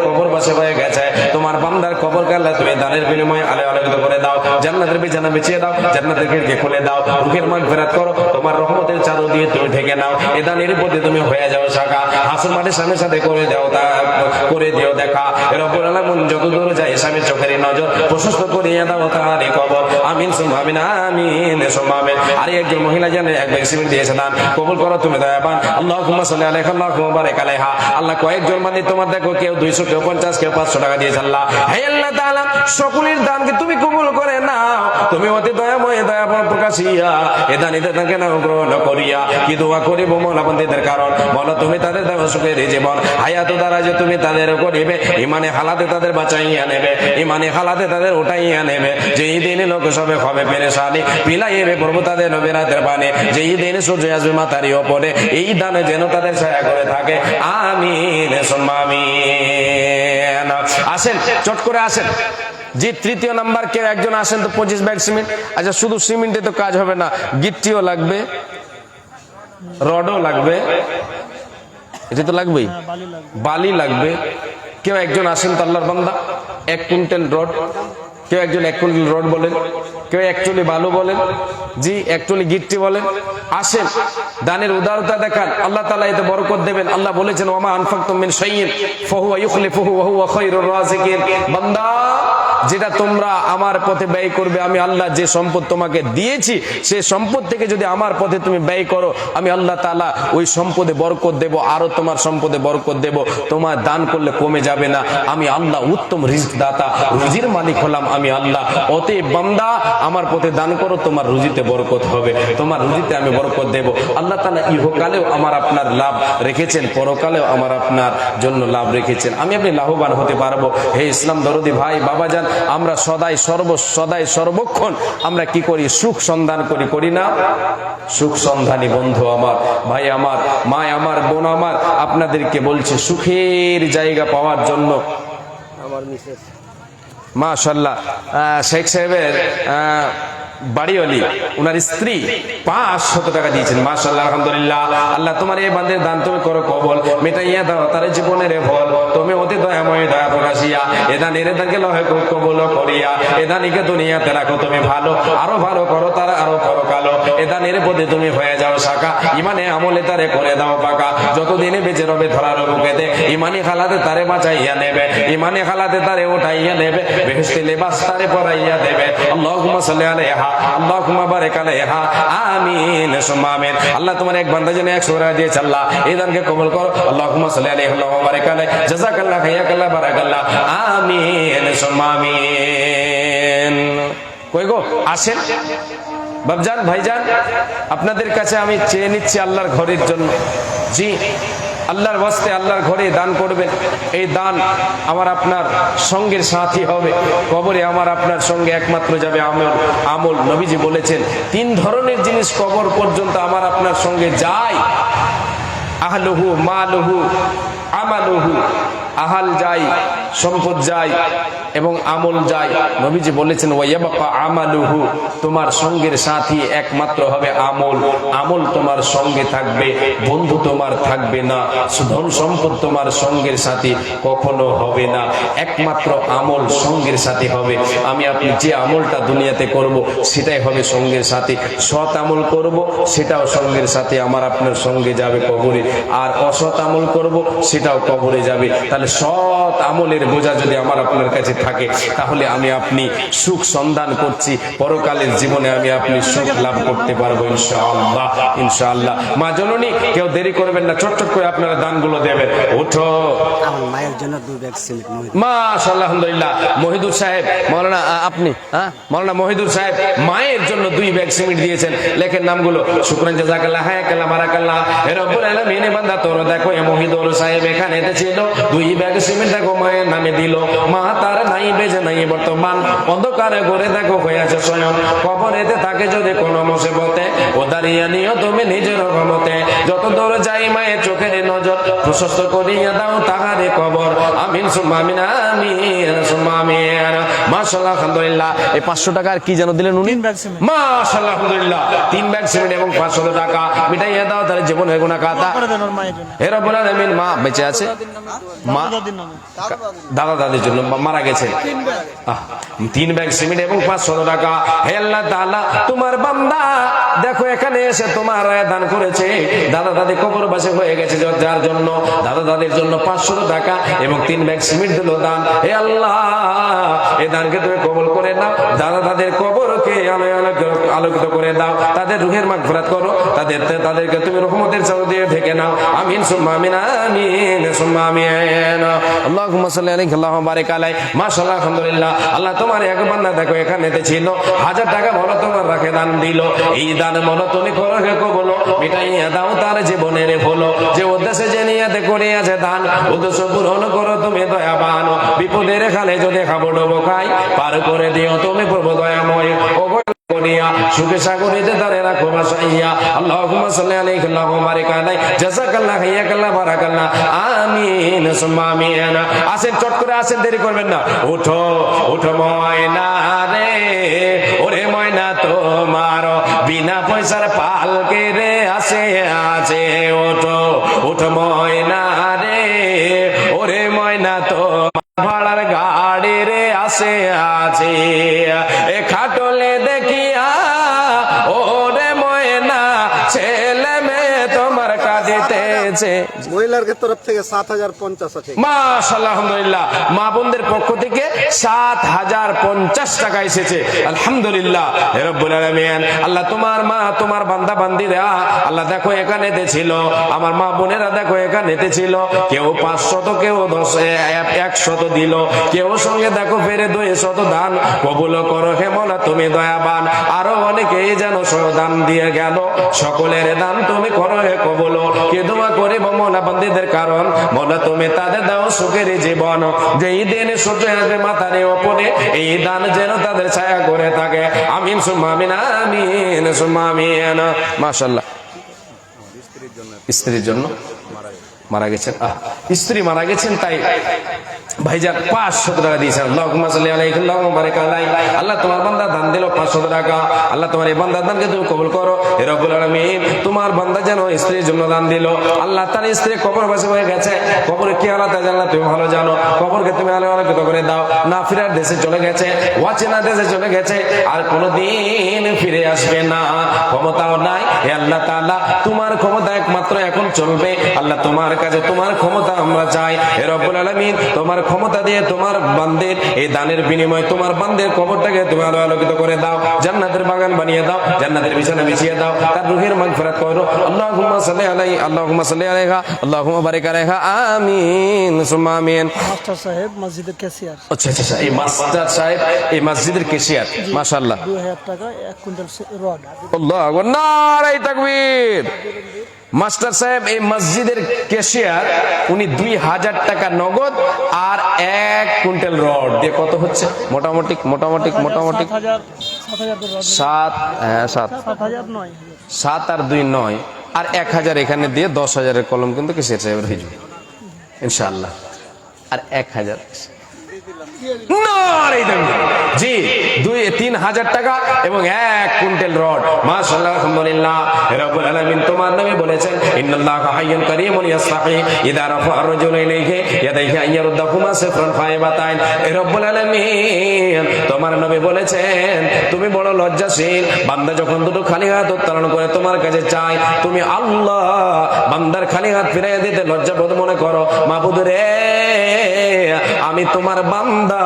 কবর বসে হয়ে গেছে, তোমার বান্দার কবরকে আল্লাহ তুমি দানের বিনিময়ে আলোকিত করে দাও, জান্নাতের বিছানা বিছিয়ে দাও, জান্নাতের খিড়কি খুলে দাও, রুহের মাগফিরাত করো, তোমার রহমতের চাদর দিয়ে তুমি ঢেকে নাও, এ দানের প্রতি তুমি হয়ে যাও শাখা, হাসর মাঠে স্বামীর সাথে করে দিও দেখা। রব্বুল আলামিন যতদূর যায় স্বামীর চোখের নজর প্রশস্ত করিয়ে দাও তার কবর। আমিন সুম্মা আমিন, আমিন সুম্মা আমিন। আর একজন মহিলা জানে 1 ব্যাগ সিমেন্ট দিয়েছে দান, কবুল করো তুমি দয়াবান। আল্লাহুম্মা সাল্লি আলাইহি আল্লাহুম্মা বারিক আলাইহা। আল্লাহ কয়েকজন মানে তোমার দেখো, কেউ 200, কেউ 50, কেউ 500 টাকা দিয়েছে। আল্লাহ, হে আল্লাহ তাআলা, সকলের দানকে তুমি কবুল করে নাও, তুমি অতি দয়াময় দয়াবান প্রকাশিয়া এ দানিতে তাকে নাও গ্রহণ করিয়া। কি দোয়া করিব মওলা বান্দাদের কারণ, বলো তুমি তাদের দাও সুখের জীবন, হায়াত দ্বারা যে তুমি তাদের করিবে, ইমানে হালাতে তাদের বাঁচাইয়া নেবে, ইমানে হালাতে তাদের উঠাইয়া নেবে। যেই দিনে লোক সবে হবে পেরেশানি, পিলাইবে প্রভু তাদের নবীরাতের পানে, যেই দিনে সূর্য আসবে মাথারই ওপরে, এই দানে যেন তাদের ছায়া করে থাকে। আমিন সুম্মা আমিন। আসেন, চট করে আসেন। জি, 3য় নাম্বার কেউ একজন আসেন তো 25 ব্যাগ সিমেন্ট। আচ্ছা, শুধু সিমেন্টে তো কাজ হবে না, গিট্টিও লাগবে, রডও লাগবে, এটা তো লাগবেই, বালি লাগবে। কেউ একজন আসেন তো আল্লাহর বান্দা, 1 কুইন্টাল রড, কেউ একজন 1 কুইন্টাল রড বলেন, কেউ 1 টলি বালু বলেন, জি 1 টলি গিট্টি বলেন। আসেন, দানের উদারতা দেখান, আল্লাহ তাআলা এতে বরকত দেবেন। আল্লাহ বলেছেন ওমা আনফাকতুম মিন শাইইন ফাহুয়া ইউখলিফুহু ওয়া হুয়া খায়রুর রাযিকিন। বান্দা, যেটা তোমরা আমার পথে ব্যয় করবে, আমি আল্লাহ যে সম্পদ তোমাকে দিয়েছি, সেই সম্পদ থেকে যদি আমার পথে তুমি ব্যয় করো, আমি আল্লাহ তাআলা ওই সম্পদে বরকত দেব, আরো তোমার সম্পদে বরকত দেব। তোমার দান করলে কমে যাবে না। আমি আল্লাহ উত্তম রিজক দাতা, রুজির মালিক হলাম আমি আল্লাহ। অতএব বান্দা, আমার পথে দান করো, তোমার রুজিতে বরকত হবে, তোমার রুজিতে আমি বরকত দেব। আল্লাহ তাআলা ইহকালেও আমার আপনার লাভ রেখেছেন, পরকালেও আমার আপনার জন্য লাভ রেখেছেন, আমি আপনি লাভবান হতে পারবো। হে ইসলাম দরদি ভাই বাবাজান, আমরা সদাই সর্বক্ষণ আমরা কি করি? সুখ সন্ধান করি না? সুখ সন্ধানী বন্ধু আমার, ভাই আমার, মা আমার, বোন আমার, আপনাদেরকে বলছে সুখের জায়গা পাওয়ার জন্য
আমার মিসেস
মাশাআল্লাহ শেখ সাহেবের বাড়িওয়ালি, ওনার স্ত্রী 500 টাকা দিয়েছেন। মাশাআল্লাহ, আলহামদুলিল্লাহ। আল্লাহ তোমার এই বান্দের দান তুমি করো কবল, মেটাইয়া দাও তার জীবনের ফল, তুমি অতি দয়াময় দয়া প্রকাশিয়া এ দানের দানকে লহে কবল করিয়া এ দানিকে দুনিয়াতে রাখো তুমি ভালো, আরো ভালো করো তারা আরো করো কালো, এ দানের প্রতি তুমি হয়ে যাও শাখা, ইমানে আমলে তারে করে দাও পাকা, যতদিনে বেঁচে রবে ধরার বুকেতে, ইমানি খালাতে তারে বাঁচাইয়া নেবে, ইমানি খালাতে তারে উঠাইয়া নেবে, বেহেশতি লেবাস তারে পরাইয়া দেবে। আল্লাহুম্মা সাল্লি আলাইহা আল্লাহুম্মা বারিক আলাইহা। আমিন সুম্মা আমিন। আল্লাহ তোমার এক বান্দা যেন 100 টাকা দিয়েছে, আল্লাহ এই দানকে কবুল করো। আল্লাহুম্মা সাল্লি আলাইহি আল্লাহুম্মা বারিক আলাইহি, জাযাকাল্লাহু খাইরাকাল্লাহ বারাকাল্লাহ। আমিন সুম্মা আমিন। কই গো, আসেন বাবজান, ভাইজান, আপনাদের কাছে আমি চেয়ে নিচ্ছি আল্লাহর ঘরের জন্য। জি, আল্লাহর ওয়াস্তে আল্লাহর ঘরে দান করবেন। এই দান আমার আপনার সঙ্গের সাথী হবে, কবরে আমার আপনার সঙ্গে একমাত্র যাবে আমল। নবীজি বলেছেন 3 ধরনের জিনিস কবর পর্যন্ত আমার আপনার সঙ্গে যায়, আহলুহু মালুহু আমালুহু। আহাল যায়, সম্পদ যায়, এবং আমল যায়। নবীজি বলেছেন ওয়ায়াবাকা আমালুহু, তোমার সঙ্গের সাথী একমাত্র হবে আমল। আমল তোমার সঙ্গে থাকবে, বন্ধু তোমার থাকবে না, ধন সম্পদ তোমার সঙ্গের সাথী কখনো হবে না, একমাত্র আমল সঙ্গের সাথী হবে। আমি আপনি যে আমলটা দুনিয়াতে করব সেটাই হবে সঙ্গের সাথী, সৎ আমল করব সেটাও সঙ্গের সাথী আমার আপনার সঙ্গে যাবে কবরে, আর অসৎ আমল করব সেটাও কবরে যাবে। তাহলে সৎ আমলের কবরের বোঝা যদি আমার আপনার কাছে থাকে, তাহলে আমি আপনি সুখ সন্ধান করছি, পরকালের জীবনে আমি আপনি সুখ লাভ করতে পারবো ইনশাআল্লাহ। ইনশাআল্লাহ। মা জননী, কেউ দেরি করবেন না, চট চট করে আপনারা দানগুলো দেবেন। ওঠো।
আমার মায়ের জন্য 2 ব্যাগ সিমেন্ট মহিলা।
মাশাআল্লাহ, আলহামদুলিল্লাহ। মহিদুর সাহেব, মাওলানা আপনি, হ্যাঁ মাওলানা মহিদুর সাহেব মায়ের জন্য 2 ব্যাগ সিমেন্ট দিয়েছেন। লেখেন নামগুলো। শুকরান, জাযাকাল্লাহ, হায়াকাল্লাহ, বারাকাল্লাহ। হে রব্বুল আলামিন, বান্দা তোর দেখো এ মহিদুর সাহেব এখানে ছিল, 2 ব্যাগ সিমেন্ট দেখো মায়ের নামে দিল। মা তার নাই বেজে নাই বর্তমান, অন্ধকারে ঘরে দেখো হয়ে আছে স্বয়ং। কবরেতে থাকে যদি কোনো মুসিবতে, ও দাঁড়িয়ে নিও তুমি নিজের ক্ষমতে। যত দূর যাই মায়ের চোখের নজর, প্রশস্ত করিয়া দাও তাহারে কবর। আমিন সুম্মা আমিন, আমিন সুম্মা আমিন। মাশাআল্লাহ, আলহামদুলিল্লাহ। এই 500 টাকা আর কি যেন দিলেন উনি?
3 ব্যাগ সিমেন্ট।
মাশাআল্লাহ, আলহামদুলিল্লাহ। 3 ব্যাগ সিমেন্ট এবং 500 টাকা মিটাইয়া দাও তার জীবনের গুনাহ খাতা।
করে দেন ওর মায়ের জন্য।
হে রব্বুল আলামিন, মা বেঁচে আছে? মা
দাদির নামে।
দাদা দাদির জন্য মারা গেছে। 3 ব্যাগ সিমেন্ট এবং 500 টাকা। হে আল্লাহ তাআলা, তোমার বান্দা দেখো এখানে এসে তোমার দান করেছে। দাদা দাদি কবরবাসী হয়ে গেছে, যার জন্য দাদা দাদির জন্য 500 টাকা এবং 3 ব্যাগ সিমেন্ট দিল দান। হে আল্লাহ, এই দানকে তুমি কবুল করে নাও। দাদা দাদির কবরকে আলোকিত করে দাও, তাদের রুহের মাগফিরাত করো, তাদেরকে তুমি রহমতের চাদর দিয়ে ঢেকে নাও। আমিন সুম্মা আমিন, আমিন সুম্মা আমিন। আল্লাহুম্মা সাল্লি আলাইহি আল্লাহুম্মা বারিক আলাইহি। মাশাআল্লাহ, আলহামদুলিল্লাহ। আল্লাহ তোমার এক বান্দা দেখো এখানেতে ছিল, 1000 টাকা বলো তোমার রাখে দান দিল। এই দান বলো তুমি করো হে কবুল, মিটাইয়া দাও তার জীবনের ভুল। যে উদ্দেশ্যে যে নিয়াতে করিয়াছে দান, উদ্দেশ্য পূরণ করো তুমি দয়াবান। বিপদের খালে যদি খাবো ডুবো খাই, পার করে দিও তুমি প্রভু দয়াময়। ও করিয়া সুখে সাগরিতে তারে রাখো বাসাইয়া। আল্লাহুম্মা সাল্লি আলাইহি আল্লাহুম্মা বারিক আলাইহি। জাযাকাল্লাহ, হাইয়াকাল্লাহ, বারাকাল্লাহ। আমিন সুম্মা আমিন। আসেন, চট করে আসেন, দেরি করবেন না। ওঠো ওঠো ময়না রে, ওরে ময়না তোমার বিনা পয়সার পালকে রে আসে আছে। ওঠো ওঠো ময়না রে, ওরে ময়না তোমার ভাড়ার গাড়ি রে আসে আছে। এ খাটলে দেখিয়া ওরে ময়না, ছেলে মেয়ে তোমার কাঁদিতেছে।
মহিলার তরফ থেকে 7050 আছে।
মাশাআল্লাহ, আলহামদুলিল্লাহ। মা বোনদের পক্ষ থেকে 7050 টাকা এসেছে। আলহামদুলিল্লাহ। হে রব্বুল আলামিন, আল্লাহ তোমার মা তোমার বান্দা বান্দিরা আল্লাহ দেখো এখানেতে ছিল, আমার মা বোনেরা দেখো এখানেতে ছিল। কেউ 500, কেউ 100 দিল, কেউ সঙ্গে দেখো ফেরে 200 দান কবুল করো হে মওলা তুমি দয়াবান। আরো অনেকেই যেন দান দিয়ে গেল, সকলের দান তুমি করো হে কবুল। কে দোয়া করিব মওলা বান্দীদের, কারণ মওলা তুমি তাদের দাও সুখের জীবন। যেই দিনে সূর্য আসবে মাথার উপরে, এই দান যেন তাদের ছায়া করে থাকে। আমিন সুম্মা আমিন, আমিন সুম্মা আমিন। মাশাআল্লাহ। স্ত্রীর জন্য মারা গেছেন, স্ত্রী মারা গেছেন, তাই ভাইজান 500 টাকা দিয়েছেন। আল্লাহুম্মা সাল্লি আলাইহি আল্লাহুম্মা বারিক আলাইহি। আল্লাহ তোমার বান্দা দান দিল 500 টাকা। আল্লাহ তোমার এই বান্দার দানকে তুমি কবুল করো হে রব্বুল আলামিন। তোমার বান্দা যেন স্ত্রীর জন্য দান দিল, আল্লাহ তার স্ত্রী কবরবাসী হয়ে গেছে, কবরে কি হালাত আছে আল্লাহ তুমি ভালো জানো। কবরকে তুমি আলোকিত করে দাও। না ফিরার দেশে চলে গেছে, অচেনা দেশে চলে গেছে, আর কোনোদিন ফিরে আসবে না, ক্ষমতাও নাই। হে আল্লাহ তাআলা, তোমার ক্ষমতা একমাত্র এখন চলবে। আল্লাহ তোমার কাছে তোমার ক্ষমতা আমরা চাই হে রব্বুল আলামিন। তোমার ক্ষমতা দিয়ে তোমার বান্দের এই দানের বিনিময়ে তোমার বান্দের কবরটাকে তুমি আলোকিত করে দাও, জান্নাতের বাগান বানিয়ে দাও, জান্নাতের বিছানা বিছিয়ে দাও, তার রূহের মাগফিরাত করো। আল্লাহুম্মা সাল্লি আলাইহি আল্লাহুম্মা সাল্লি আলাইহা আল্লাহুম্মা বারিক আলাইহা। আমিন সুম্মা আমিন।
মাস্টার সাহেব মসজিদের ক্যাশিয়ার।
আচ্ছা আচ্ছা, এই মাস্টার সাহেব এই মসজিদের ক্যাশিয়ার। মাশাআল্লাহ।
2000 টাকা 1 কুইন্টাল রড।
আল্লাহু আকবার, নারে তাকবীর। মাস্টার সাহেব এই মসজিদের ক্যাশিয়ার, উনি 2000 টাকা নগদ আর 1 কুইন্টাল রড দিয়ে কত হচ্ছে মোটামুটি? 7 আর 2 9 আর 1000 এখানে দিয়ে 10,000-এর কলম কিন্তু ক্যাশিয়ার সাহেবের হয়ে যাবে ইনশাআল্লাহ। আর 1000 জি 3 3000 টাকা এবং 1 কুইন্টাল রড। মাশাআল্লাহ, আলহামদুলিল্লাহ। রব্বুল আলামিন তোমার নবী বলেছেন ইন্নাল্লাহা হাইয়ুন কারীমুন ইয়াসতাহি ইযা রাফা আর-রাজুলু ইলাইহি ইয়াদাইহি আন ইয়ারুদ্দাহুমা সিফরান ফাইবাতাইন। রব্বুল আলামিন তোমার নবী বলেছেন তুমি বড় লজ্জাশীল, বান্দা যখন দুটো খালি হাত উত্তোলন করে তোমার কাছে চায়, তুমি আল্লাহ বান্দার খালি হাত ফিরিয়ে দিতে লজ্জাবোধ মনে করো। মাবুদ রে, আমি তোমার বান্দা,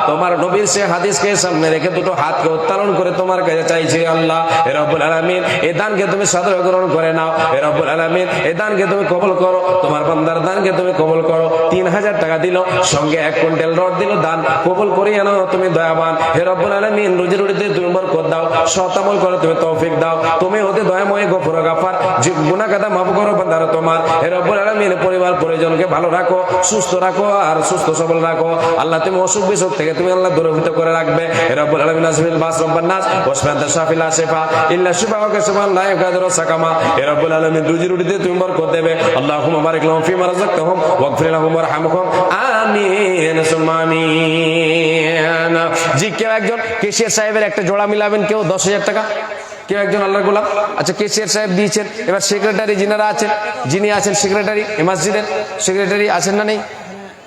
তোমার নবীর সে হাদিসকে সামনে রেখে দুটো হাতকে উত্তোলন করে তোমার কাছে চাইছি আল্লাহ। রব্বুল আলামিন এই দানকে তুমি সাদরে গ্রহণ করে নাও। রব্বুল আলামিন এই দানকে তুমি কবুল করো, তোমার বান্দার দানকে তুমি কবুল করো। 3000 টাকা দিল, সঙ্গে 1 কুইন্টাল রড দিল, দান কবুল করিয়ে নাও, তুমি দয়াবান। হে রব্বুল আলামিন রুজি রুটিতে তুমি বরকত দাও, সৎ আমল করে তুমি তৌফিক দাও, তুমি হতে দয়াময় গফুর গাফার, গুনাহ কাদা মাফ করো বান্দার তোমার। হে রব্বুল আলামিন পরিবার পরিজনকে ভালো রাখো, সুস্থ রাখো আর সুস্থ সবল রাখো আল্লাহ। তুমি অসুখ বিসুখ থেকে তুমি আল্লাহ দূরীভূত করে রাখবে। হে রব্বুল আলামিন আসবিল বাস রব্বান নাস ওয়াসফাত শাফিল শিফা ইল্লা শিফাউকা সুবহান লা ইয়াকাদিরু সাকামা। হে রব্বুল আলামিন রুজি রুটিতে তুমি বরকত দেবে। আল্লাহুম্মা বারিক লাহুম ফিমা রাযাকতাহুম ওয়াগফির লাহুম ওয়ারহামহুম আমিন সুম্মা আমিন। জি, কেউ একজন কেশিয়ার সাহেবের একটা জোড়া মিলাবেন, কেউ 10,000 টাকা, কেউ একজন আল্লাহর গোলাম। আচ্ছা, কেশিয়ার সাহেব দিয়েছেন, এবার সেক্রেটারি যিনারা আছেন, যিনি আছেন সেক্রেটারি এই মসজিদের সেক্রেটারি আছেন না নেই?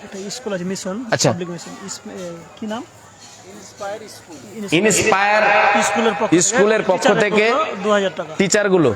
একটা স্কুল আছে মিশন,
আচ্ছা।
পাবলিক মিশন, কি নাম?
ইন্সপায়ার স্কুলের পক্ষ থেকে
2000 টাকা
টিচার গুলো,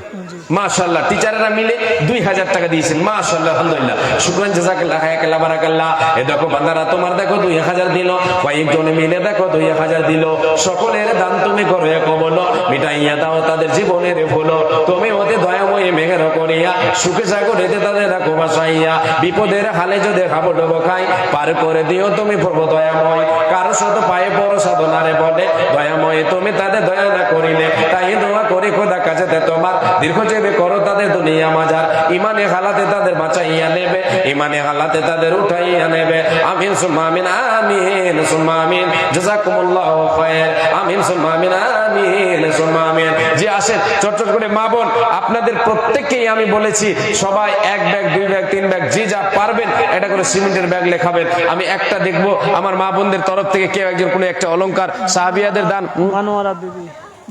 মাশাআল্লাহ, টিচাররা মিলে 2000 টাকা দিয়েছেন। মাশাআল্লাহ, আলহামদুলিল্লাহ, শুকরান জাযাকাল্লাহ, হায়াকাল্লাহ, বারাকাল্লাহ। এ দেখো বান্দারা তোমার দেখো 2000 দিল, কয়েকজনে মিলে দেখো 2000 দিল। সকলের দান তুমি করে কবল, মিটাইয়া দাও তাদের জীবনের ভুল। তুমি ওতে দয়াময় মেঘের করিয়া সুখে সাগরেতে তাদের রাখো বাসাইয়া। বিপদের হালে যদি খাবো ডুবো খাই, পার করে দিও তুমি প্রভু দয়াময়। কারো শত পায়ে বড় সাধনারে বলে দয়াময় তুমি তাদের দয়া না করিলে, তাই দোয়া করি খোদা কাছেতে তোমার দীর্ঘজীবী করো তাদের দুনিয়া মাজার। ইমানে হালাতে তাদের বাঁচাইয়া নেবে, ইমানে হালাতে তাদের উঠাইয়া নেবে। আমিন সুম্মা আমিন, আমিন সুম্মা আমিন, জাযাকুমুল্লাহু খায়র। আমিন সুম্মা আমিন, আমিন সুম্মা আমিন। যে আসেন চটচট করে মা বোন, আপনাদের প্রত্যেককেই আমি বলেছি সবাই 1 ব্যাগ 2 ব্যাগ 3 ব্যাগ যে যা পারবেন এটা করে সিমেন্টের ব্যাগ লেখাবেন। আমি একটা দেখবো আমার মা বোনদের তরফ থেকে কেউ একজন কোনো একটা অলংকার সাহাবিয়াদের দান।
মানোয়ারা বিবি,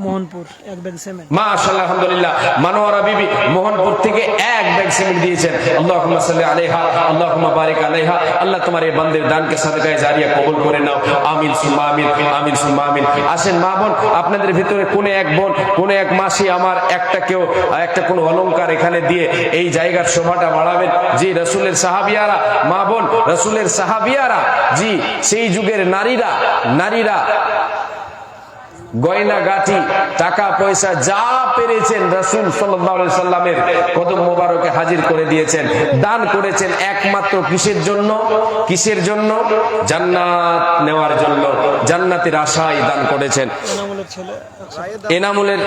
মোহনপুর, 1 ব্যাগ সিমেন্ট।
মাশাআল্লাহ, আলহামদুলিল্লাহ, মানোয়ারা বিবি মোহনপুর থেকে 1 ব্যাগ সিমেন্ট দিয়েছেন। আল্লাহুম্মা সাল্লি আলাইহা, আল্লাহুম্মা বারিক আলাইহা। আল্লাহ তোমার এই বান্দির দানকে সাদকায়ে জারিয়া কবুল করে নাও। আমিন সুম্মা আমিন, আমিন সুম্মা আমিন। আসেন মা বোন, আপনাদের ভিতরে কোন এক বোন, কোন এক মাসি আমার একটা কোন অলংকার এখানে দিয়ে এই জায়গার শোভাটা বাড়াবেন। জি, রাসূলের সাহাবিয়ারা, মা বোন, রাসূলের সাহাবিয়ারা, জি সেই যুগের নারীরা গয়না গাটি টাকা পয়সা যা পেরেছেন রাসূল সাল্লাল্লাহু আলাইহি সাল্লামের কদম মোবারকে হাজির করে দিয়েছেন, দান করেছেন একমাত্র কিসের জন্য? জান্নাত নেওয়ার জন্য, জান্নাতের আশায় দান করেছেন। এনামুলের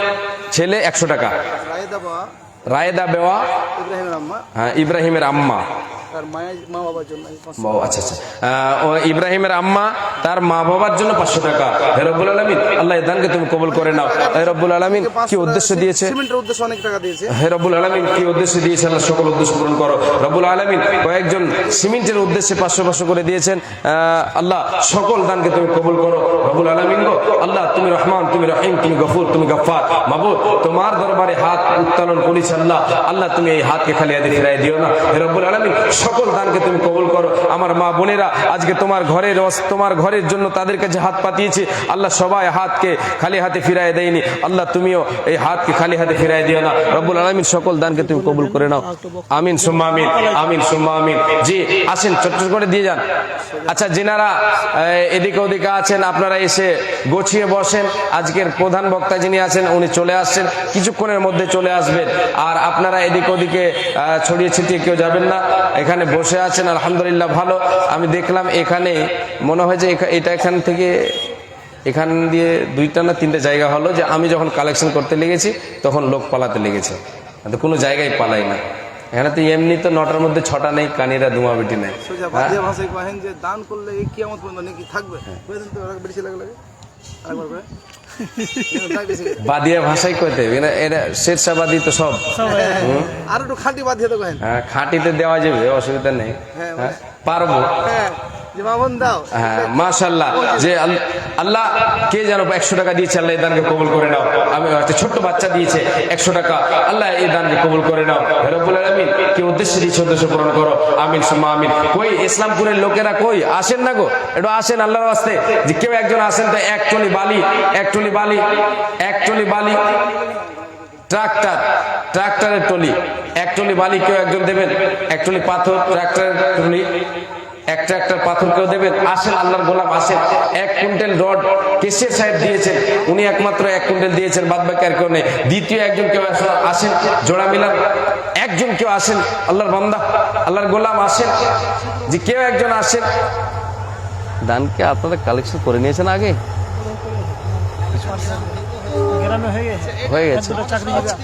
ছেলে 100 টাকা, রায়েদা বেওয়া ইব্রাহিমের আম্মা, আচ্ছা, ইব্রাহিমের আম্মা তার মা বাবার জন্য 500 টাকা। হে রব্বুল আলামিন, আল্লাহ এই দানকে তুমি কবুল করে নাও। হে রব্বুল আলামিন কি উদ্দেশ্য দিয়েছে?
অনেক টাকা দিয়েছে।
হে রব্বুল আলামিন কি উদ্দেশ্য দিয়েছে? আল্লাহ সকল উদ্দেশ্য পূরণ করো। রব্বুল আলামিন কয়েকজন সিমেন্টের উদ্দেশ্যে 500 করে দিয়েছেন। আল্লাহ সকল দানকে তুমি কবুল করো। রব্বুল আলামিন গো আল্লাহ, তুমি রহমান, তুমি রহিম, তুমি গফুর, তুমি গফফার। মাবুদ, তোমার দরবারে হাত উত্তোলন করেছি আল্লাহ তুমি এই হাতকে খালি হাতে ফিরাই দিও না। হে রব্বুল আলামিন সকল দানকে তুমি কবুল করো। আমার মা বোনেরা আজকে তোমার ঘরের জন্য তাদের কাছে হাত পাতিয়েছে, আল্লাহ সবাই হাতকে খালি হাতে ফিরাই দেয়নি, আল্লাহ তুমিও এই হাতকে খালি হাতে ফিরাই দিও না। রব্বুল আলামিন সকল দানকে তুমি কবুল করে নাও। আমিন সুম্মা আমিন, আমিন সুম্মা আমিন। জি আসেন, চট করে দিয়ে যান। আচ্ছা, যিনারা এদিকে ওদিকে আছেন আপনারা এসে গোছিয়ে বসেন। আজকের প্রধান বক্তা যিনি আছেন উনি চলে আসছেন, কিছুক্ষণের মধ্যে চলে আসবেন। আর আপনারা এদিক ওদিকে ছড়িয়ে ছিটিয়ে কেউ যাবেন না, এখানে বসে আছেন আলহামদুলিল্লাহ ভালো। আমি দেখলাম এখানে মনে হয় যে এখান দিয়ে 2টা না 3টে জায়গা হলো যে আমি যখন কালেকশন করতে লেগেছি তখন লোক পালাতে লেগেছে, কোনো জায়গায় পালাই না। এখানে তো এমনি তো 9টার মধ্যে 6টা নেই, কানিরা ধুমাবিটি নেই।
দান করলে কিয়ামত পর্যন্ত নাকি থাকবে, বেশি লাগে
বাদিয়া ভাষায় কইতে এরা শেরশাবাদী তো সব
আর একটু খাঁটি বাদ দিয়ে দেবো।
হ্যাঁ, খাঁটিতে দেওয়া যাবে, অসুবিধা নেই, পারবো। হ্যাঁ, মাশাআল্লাহ। যে আল্লাহ কে যেন 100 টাকা দিয়েছে, আল্লাহ এই দানকে কবুল করে নাও। আমি একটা ছোট্ট বাচ্চা দিয়েছে 100 টাকা, আল্লাহ এই দানকে কবুল করে নাও। হে রব্বুল আলামিন, কি উদ্দেশ্যে দিয়েছে উদ্দেশ্য পূরণ করো। আমিন সুম্মা আমিন। কই ইসলামপুরের লোকেরা কই আসেন না গো, একটু আসেন আল্লাহর ওয়াস্তে। যে কেউ একজন আসেন তো, এক টলি বালি ট্রাক্টরের টলি, এক টলি বালি কেউ একজন দেবেন, এক টলি পাথর ট্রাক্টরের টলি, এক ট্রাক্টর পাথর কেউ দেবেন। আসেন আল্লাহর গোলাম আসেন। 1 কুইন্টাল রড কেশিয়ার সাহেব দিয়েছেন, উনি একমাত্র 1 কুইন্টাল দিয়েছেন, বাদ বাকি আর কেউ নেই। দ্বিতীয় একজন কেউ আসেন, জোড়া মিলান একজন কেউ আসেন, আল্লাহর বান্দা আল্লাহর গোলাম আসেন, যে কেউ একজন আসেন।
দানকে আপনারা কালেকশন করে নিয়েছেন আগে?
গ্রামে হয়ে গেছে,
হয়ে গেছে।
দুটো চাকরি দিয়েছি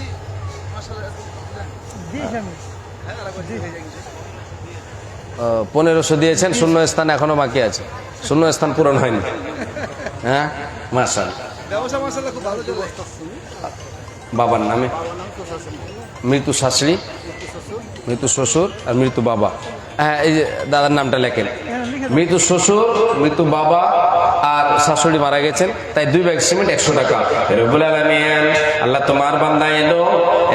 আমি।
1500 দিয়েছেন, শূন্য স্থান এখনো বাকি আছে, শূন্য স্থান পূরণ হয়নি। হ্যাঁ মাশাআল্লাহ।
ব্যবসা মাশাআল্লাহ খুব ভালো চলে।
বাবার নামে মৃত্যু শাশুড়ি, মৃত্যু শ্বশুর আর মৃত্যু বাবা। হ্যাঁ এই যে দাদার নামটা লেখেন, মৃত্যু শ্বশুর, মৃত্যু বাবা আর শাশুড়ি মারা গেছেন, তাই 2 ব্যাগ সিমেন্ট 100 টাকা। রব্বুল আলামিন, আল্লাহ তোমার বান্দা এলো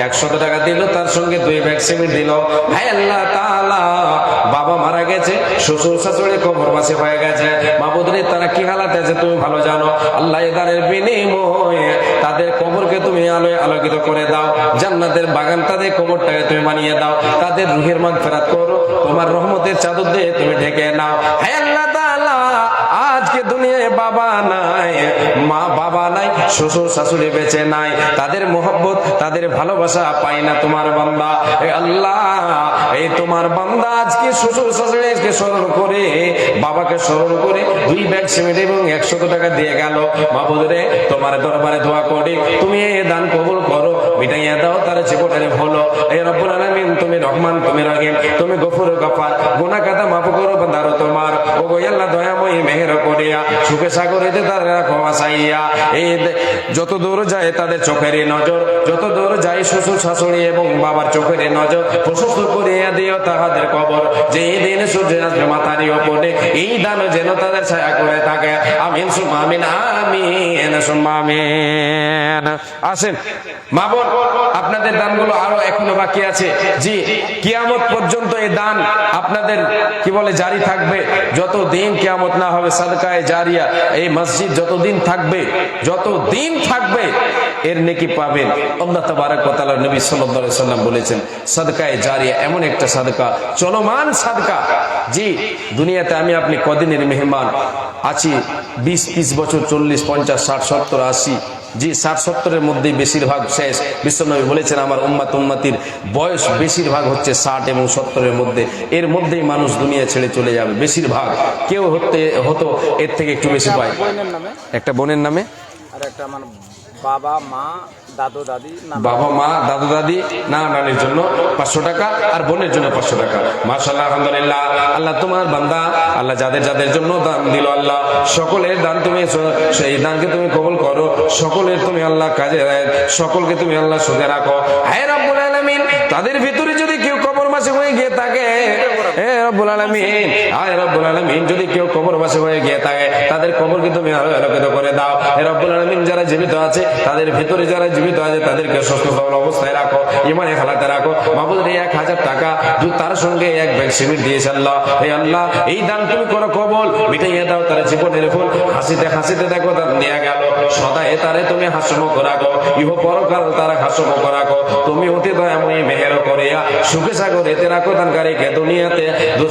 100 টাকা দিল, তার সঙ্গে 2 ব্যাগ সিমেন্ট দিল। হায় আল্লাহ তাআলা, বাবা মারা গেছে, শ্বশুর শাশুড়ি কবরবাসী হয়ে গেছে, মাবুদ রে তারা কি হালাতে আছে তুমি ভালো জানো। আল্লাহ এদারের বিনিময়ে তাদের কবরকে তুমি আলোয় আলোকিত করে দাও, জান্নাতের বাগান তাদের কবরটাকে তুমি বানিয়ে দাও, তাদের রুহের মাগফিরাত করো, তোমার রহমতের চাদর দিয়ে তুমি ঢেকে নাও। হে আল্লাহ তাআলা, আজকে দুনিয়ায় বাবা নাই, মা বাবা নাই, শ্বশুর শাশুড়ি বেঁচে নাই, তাদের মোহব্বত তাদের ভালোবাসা পাই না তোমার বান্দা। হে আল্লাহ, এই তোমার বান্দা আজকে শ্বশুর শাশুড়িকে স্মরণ করে, বাবাকে স্মরণ করে 2 ব্যাগ সিমেন্ট এবং 100 টাকা দিয়ে গেল। মাবুদ রে, তোমার দরবারে দোয়া করি, তুমি এই দান কবুল করো, মিটাইয়া দাও তার জীবনের ভুলো। হে রব্বুল আলামিন, তুমি রহমান, তুমি রহিম, তুমি গফুর গফার, গুনাহ খাতা মাফ করো বান্দারো তোমার। ও গো আল্লাহ দয়াময়ী মেহের করিয়া সুখে সাগরেতে তাদের রাখো বাঁচাইয়া। এই যত দূর যায় তাদের চোখের নজর, যত দূর যায় শ্বশুর শাশুড়ি এবং বাবার চোখের নজর প্রশস্ত করিয়া দিও তাহাদের কবর, যে দিন সূর্য আসবে মাথার উপরে, এই দান যেন তাদের ছায়া করে থাকে। আমিন সুম্মা আমিন, আমিন সুম্মা আমিন। আসেন মা বোন, আপনাদের দানগুলো আরো এখনো বাকি আছে। জি, কিয়ামত পর্যন্ত এই দান আপনাদের কি বলে জারি থাকবে, যতদিন কিয়ামত না হবে। সাদকায়ে জারিয়া, এই মসজিদ যতদিন থাকবে, এর নেকি পাবেন। আল্লাহ তাবারক ওয়া তাআলা, নবী সাল্লাল্লাহু আলাইহি সাল্লাম বলেছেন, সাদকায়ে জারিয়া এমন একটা সাদকা, চলমান সাদকা। জি, দুনিয়াতে আমি আপনি কদিনের মেহমান আছি, 20-30 বছর, 40, 50, 60, 70, 80, জি 60-70-এর মধ্যেই বেশিরভাগ শেষ। বিশ্বনবী বলেছেন, আমার উম্মতির বয়স বেশিরভাগ হচ্ছে 60 এবং 70-এর মধ্যে, এর মধ্যেই মানুষ দুনিয়া ছেড়ে চলে যাবে বেশিরভাগ। কেউ হতো এর থেকে একটু বেশি পায়। একটা বোনের নামে,
আর একটা আমার বাবা মা দাদু দাদি
না নানির জন্য 500 টাকা, আর বোনের জন্য 500 টাকা। মাশাআল্লাহ, আলহামদুলিল্লাহ। আল্লাহ তোমার বান্দা, আল্লাহ যাদের জন্য দান দিল, আল্লাহ সকলের দান তুমি, সেই দানকে তুমি কবুল করো, সকলের তুমি আল্লাহ কাজে, সকলকে তুমি আল্লাহ সুখে রাখো। হে রব্বুল আলামিন, তাদের ভিতরে যদি কেউ কবরবাসী হয়ে গিয়ে থাকে, হে রব্বুল আলামিন, যদি কেউ কবরবাসী হয়ে গিয়ে থাকে, তাদের কবরকে তুমি আরো আলোকিত করে দাও। হে রব্বুল আলামিন, যারা জীবিত আছে, তাদের ভিতরে যারা জীবিত আছে, তাদেরকে সুস্থ সবল অবস্থায় রাখো, ইমানে হালাতে রাখো। মাবুদ রে, 1000 টাকা তার সঙ্গে 1 ব্যাগ সিমেন্ট দিয়েছে আল্লাহ। হে আল্লাহ, এই দান তুমি করো কবল, মিটাইয়া দাও তার জীবনের ফুল, হাসিতে দেখো দান দেয়া গেল, সদায় তারে তুমি হাস্যমুখ রাখো, ইহ পরকাল তারা হাস্যমুখ রাখো। তুমি অতি দয়াময়ী মেহের করিয়া সুখে সাগরেতে রাখো দানকারীকে, দুনিয়াতে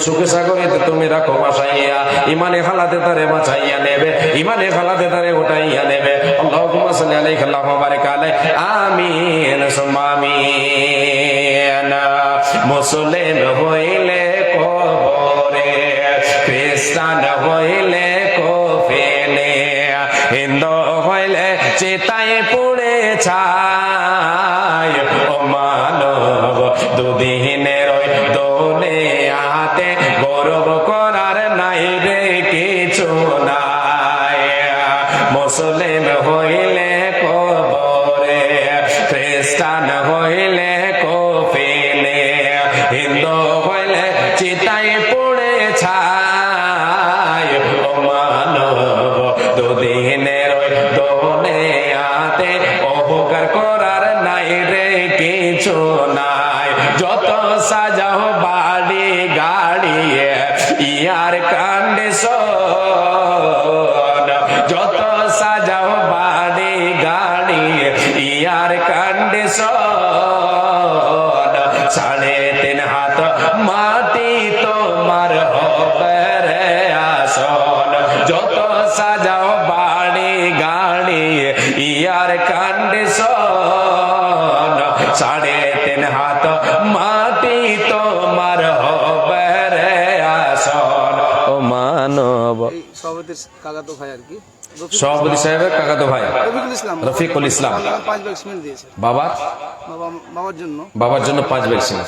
সুখে সাগরেতে তুমি রাখো বাসাইয়া, ইমানে হালাতে তারে বাঁচাইয়া নেবে, ইমানে হালাতে তারে উঠাইয়া নেবে। আল্লাহুম্মা সাল্লি আলাইহি ওয়া বারিক আলাইহি, আমিন সুম্মা আমিন। মুসলিম হইলে কবরে, খ্রিস্টান হইলে কফিনে, হিন্দু হইলে চিতায় পুড়ে ছাই। ও মানব, দুদিনের দুনিয়াতে গৌরব করার নাই রে কিছু নাই। মুসলিম হইলে কবরে, খ্রিস্টান হইলে কফিনে, হিন্দু হইলে চিতায় পুড়ে ছাই। ও মানব, দুদিন দুনিয়াতে অহংকার করার নাই রে কিছু নাই। যত সাজাও বাড়ি গাড়ি ইয়ার কন্ডিশন, যত সাজাও বাড়ি গাড়ি ইয়ার কন্ডিশন, 3.5 হাত মাটি তোমার হবে রে আসন। যত সাজাও বাড়ি গাড়ি ইয়ার কন্ডিশন, 3.5 হাত মাটি তোমার হবে রে আসন।
ও মানব
এই সভাপতির কাকাতো ভাই আর কি,
সভাপতি সাহেবের কাকাতো ভাই
রফিকুল ইসলাম।
রফিকুল ইসলাম
5 ব্যাগ সিমেন্ট দিয়েছে
বাবার
বাবার জন্য।
বাবার জন্য 5 ব্যাগ ছিল।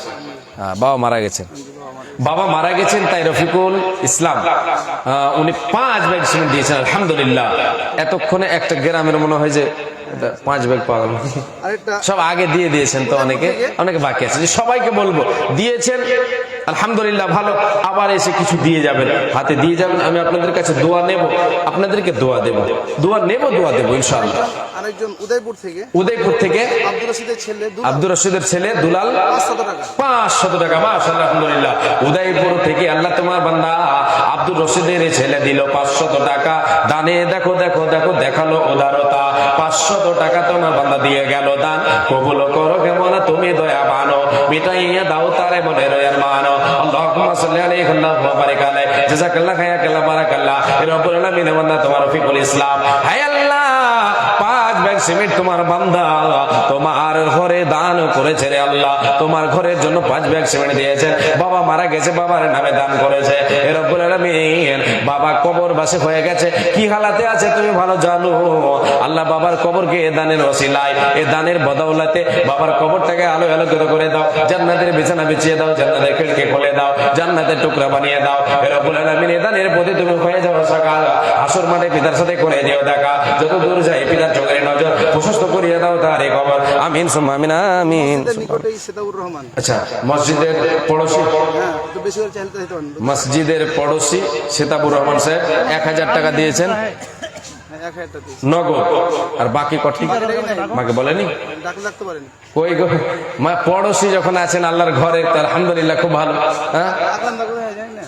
বাবা মারা গেছেন, বাবা মারা গেছেন, তাই রফিকুল ইসলাম উনি 5 ব্যাগ সিমেন্ট দিয়েছেন। আলহামদুলিল্লাহ। এতক্ষণে একটা গ্রামের মনে হয় যে 5 ব্যাগ পাওয়া গেল।
আরেকটা
সব আগে দিয়ে দিয়েছেন, তো অনেকে অনেকে বাকি আছে। যে সবাইকে বলবো দিয়েছেন আলহামদুলিল্লাহ, ভালো। আবার এসে কিছু দিয়ে যাবেন, হাতে দিয়ে যাবেন। আমি আপনাদের কাছে দোয়া নেব, আপনাদেরকে দোয়া দেব, দোয়া নেব, দোয়া দেবো ইনশাআল্লাহ।
আরেকজন উদয়পুর থেকে,
উদয়পুর থেকে
আব্দুর রশিদের ছেলে
আব্দুর রশিদের ছেলে দুলাল
500 টাকা।
500 টাকা। মাশাআল্লাহ, আলহামদুলিল্লাহ। উদয়পুর থেকে আল্লাহ তোমার বান্দা আব্দুর রশিদের ছেলে দিল 500 টাকা দানে। দেখো দেখো দেখো, দেখালো উদারতা। 500 টাকা তোমার বান্দা দিয়ে গেল দান। কবুল করো কেমন তুমি দয়াবানো, মিটাইয়া দাও তারে মনের মানো। আল্লাহুম্মা সাল্লি আলাইহি ওয়া বারিক আলাইহি। জাযাকাল্লাহ খায়রাকাল্লাহ বারাকাল্লাহ। রব্বুল আলামিন বান্দা তোমার রফিকুল ইসলাম, হায় আল্লাহ 5 ব্যাগ সিমেন্ট তোমার বান্দা তোমার ঘরে দান করেছে রে আল্লাহ। তোমার ঘরের জন্য 5 ব্যাগ সিমেন্ট দিয়েছেন। বাবা মারা গেছে, বাবার নামে দান করেছে। এ রব্বুল আলামিন, বাবা কবরবাসী হয়ে গেছে, কি হালাতে আছে তুমি ভালো জানো। আল্লাহ বাবার কবরকে এ দানের ওসিলায়, এ দানের বদৌলতে বাবার কবরটাকে আলো আলোকিত করে দাও। জান্নাতের বিছানা বিছিয়ে দাও, জান্নাতের খিড়কি খুলে দাও, জান্নাতের টুকরা বানিয়ে দাও। এ রব্বুল আলামিন, এ দানের প্রতি তুমি হয়ে যাও সকাল। হাসর মাঠে পিতার সাথে করে দিও দেখা, যত দূর যায় পিতার চোখের নজর প্রশস্ত করিয়ে দাও তার এই কবর। আমিন সুম্মা আমিন আমিন।
এদের নিকটেই সেতাউর রহমান।
আচ্ছা, মসজিদের পড়োশি,
হ্যাঁ, একটু বেশি করে চাইতে দিতে পারেন।
মসজিদের পড়োশি সেতাবুর রহমান সাহেব 1000 টাকা দিয়েছেন
1000 টাকা দিয়েছে।
নগদ। আর বাকি কটি মাকে বলেনি
ডাকতে পারেন।
কই গো, মা পড়োশি যখন আছেন আল্লাহর ঘরে, তো আলহামদুলিল্লাহ খুব ভালো। হ্যাঁ,
আকান দাকু হয়ে যায় না।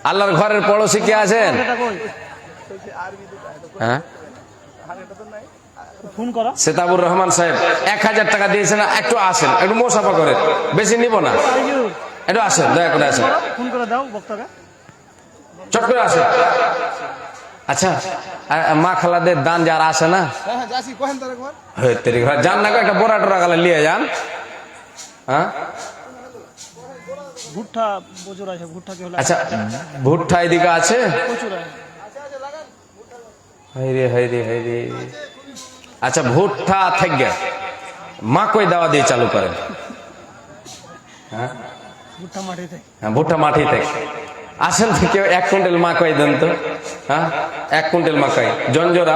আল্লাহর ঘরের পড়োশি কে আছেন? হ্যাঁ,
ফোন করা
সেতাবুর রহমান সাহেব 1000 টাকা দিয়েছেন। একটু আসেন, একটু মোসাফা করেন, বেশি নিব না, একটু আসেন, দয়া করে আসেন,
ফোন করে দাও বক্তাকে।
চট করে আসেন। আচ্ছা, আর মা খালাদের দান যারা আসে না,
হ্যাঁ হ্যাঁ, যাচ্ছি কহেন তার একবার।
যান না, একটা বোরা টোরা গালে নিয়ে যান। হ্যাঁ,
ভুট্টা প্রচুর আছে, ভুট্টা কি হলো
আচ্ছা, ভুট্টা এদিকে আছে।
প্রচুর আছে।
হাইরে হাইরে হাইরে। আচ্ছা, ভুট্টা থেকে মা কই দাওয়া দিয়ে চালু করেন। হ্যাঁ,
ভুট্টা মাটি থেকে
হ্যাঁ, ভুট্টা মাটি থেকে আসেন। কেউ 1 কুইন্টাল মাকাই দেন তো। হ্যাঁ, 1 কুইন্টাল মাকাই। জঞ্জরা,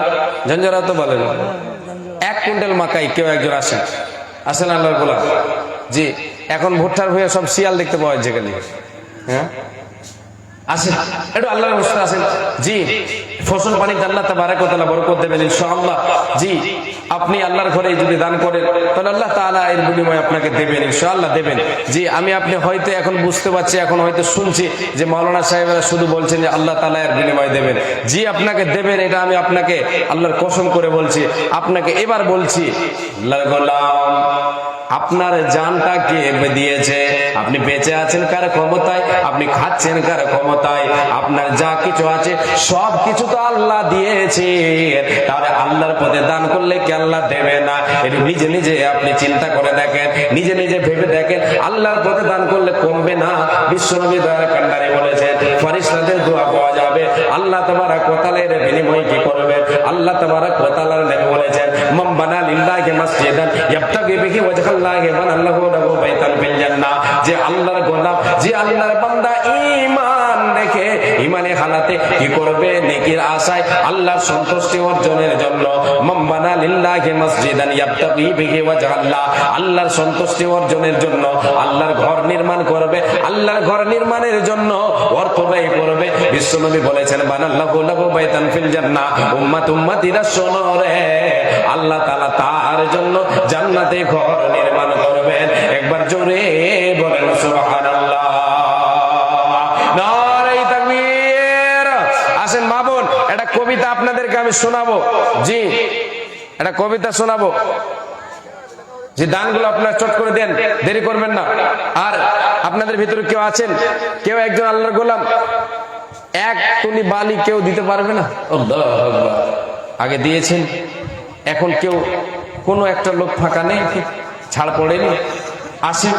জঞ্জরা তো বলেন 1 কুইন্টাল মাকাই কেউ একজন আসেন। আসেন আল্লাহর গোলাম। জি, এখন ভুট্টার হয়ে সব শিয়াল দেখতে পাওয়া যাচ্ছে খালি। হ্যাঁ, আসেন, একটু আল্লাহর রাস্তায় আসেন। জি, ফসল পানিতে আল্লাহ তাবারক ওয়া তাআলা বরকত দেবেন ইনশাআল্লাহ। জি, আপনি আল্লাহর ঘরে যদি দান করেন তাহলে আল্লাহ তাআলা এর বিনিময়ে আপনাকে দেবেন ইনশাআল্লাহ, দেবেন। জি, আমি আপনি হয়তো এখন বুঝতে পারছি, এখন হয়তো শুনছি যে মাওলানা সাহেবরা শুধু বলছেন যে আল্লাহ তাআলা এর বিনিময়ে দেবেন। জি, আপনাকে দেবেন, এটা আমি আপনাকে আল্লাহর কসম করে বলছি। আপনাকে এবার বলছি, আল্লাহর গোলাম, আপনার জানটা কে দিয়েছে? আপনি বেঁচে আছেন কার ক্ষমতায়? আপনি খাচ্ছেন কার ক্ষমতায়? আপনার যা কিছু আছে সব কিছু তো আল্লাহ দিয়েছে। তাহলে আল্লাহর পথে দান করলে কি আল্লাহ দেবে না? একটু নিজে নিজে আপনি চিন্তা করে দেখেন, নিজে নিজে ভেবে দেখেন, আল্লাহর পথে দান করলে কমবে না? বিশ্বনবী দয়ার কান্ডারে বলেছেন ফেরেশতাদের দোয়া পাওয়া যাবে। আল্লাহ তাবারক ওয়া তাআলা এর বিনিময়ে কি করবেন? আল্লাহ তাবারক ওয়া তাআলা নবী বলেছেন, মান বানা লিল্লাহি মাসজিদান ইয়াবতাগি বিহি ওয়াজহাল্লাহি বানাল্লাহু লাহু বাইতান ফিল জান্নাহ। যে আল্লাহর গোলাম, যে আল্লাহর বান্দা ঈমান রেখে ঈমানে হালাতে কি করবে? নেকির আশায় আল্লাহর সন্তুষ্টি অর্জনের জন্য। মান বানা লিল্লাহি লিল্লাহি মাসজিদান ইয়াবতাগি বিহি ওয়াজহাল্লাহ, আল্লাহর সন্তুষ্টি অর্জনের জন্য আল্লাহর ঘর নির্মাণ করবে, আল্লাহর ঘর নির্মাণের জন্য অর্থ ব্যয় করবে। বিশ্বনবী বলেছেন বানাল্লাহু লাহু বাইতান ফিল জান্নাহ, উম্মতিরা শোনো রে, আল্লাহ তাআলা তার জন্য জান্নাতে ঘর নির্মাণ করবেন। একবার জোরে বলেন সুবহানাল্লাহ, নারে তাকবীর। আসেন মা বোন, একটা কবিতা আপনাদেরকে আমি শোনাবো। জি, একটা কবিতা শোনাবো। যে দানগুলো আপনারা চট করে দেন, দেরি করবেন না। আর আপনাদের ভিতরে কেউ আছেন, কেউ একজন আল্লাহর গোলাম, এক তুলি বালি কেউ দিতে পারবে না? আল্লাহু আকবার। আগে দিয়েছেন, এখন কেউ কোনো একটা লোক ফাঁকা নেই, ছাড় পড়েনি। আসেন,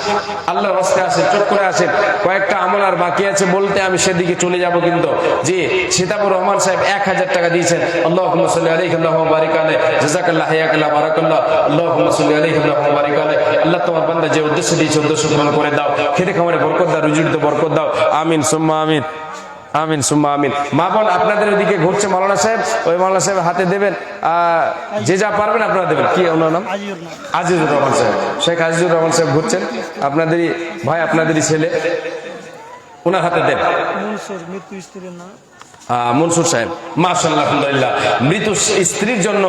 আল্লাহর রাস্তায় আসেন, চট করে আসেন। কয়েকটা আমল আর বাকি আছে বলতে, আমি সেদিকে চলে যাব। কিন্তু জি, সীতাপুর রহমান সাহেব 1000 টাকা দিয়েছেন। আল্লাহুম্মা সাল্লি আলাইহি আল্লাহুম্মা বারিক আলাইহি, জাযাকাল্লাহু হায়াকাল্লাহ বারাকাল্লাহ, আল্লাহুম্মা সাল্লি আলাইহি আল্লাহুম্মা বারিক আলাইহি। আল্লাহ তোমার বান্দা যে উদ্দেশ্য দিয়েছে উদ্দেশ্য পূরণ করে দাও, খেতে খামারে বরকত দাও, রুজিতে বরকত দাও। আমিন সুম্মা আমিন, আমিন সুম্মা আমিন। মা বোন, আপনাদের ওইদিকে ঘুরছে মাওলানা সাহেব, ওই মাওলানা সাহেব হাতে দেবেন, যে যা পারবেন আপনারা দেবেন। কি ওনার নাম? আজিজুর রহমান সাহেব। শেখ আজিজুর রহমান সাহেব ঘুরছেন, আপনাদেরই ভাই, আপনাদেরই ছেলে, ওনার হাতে দেন।
মৃত্যু স্ত্রীর নাম
মনসুর সাহেব, মাশাআল্লাহ, আলহামদুলিল্লাহ। মৃত স্ত্রীর জন্য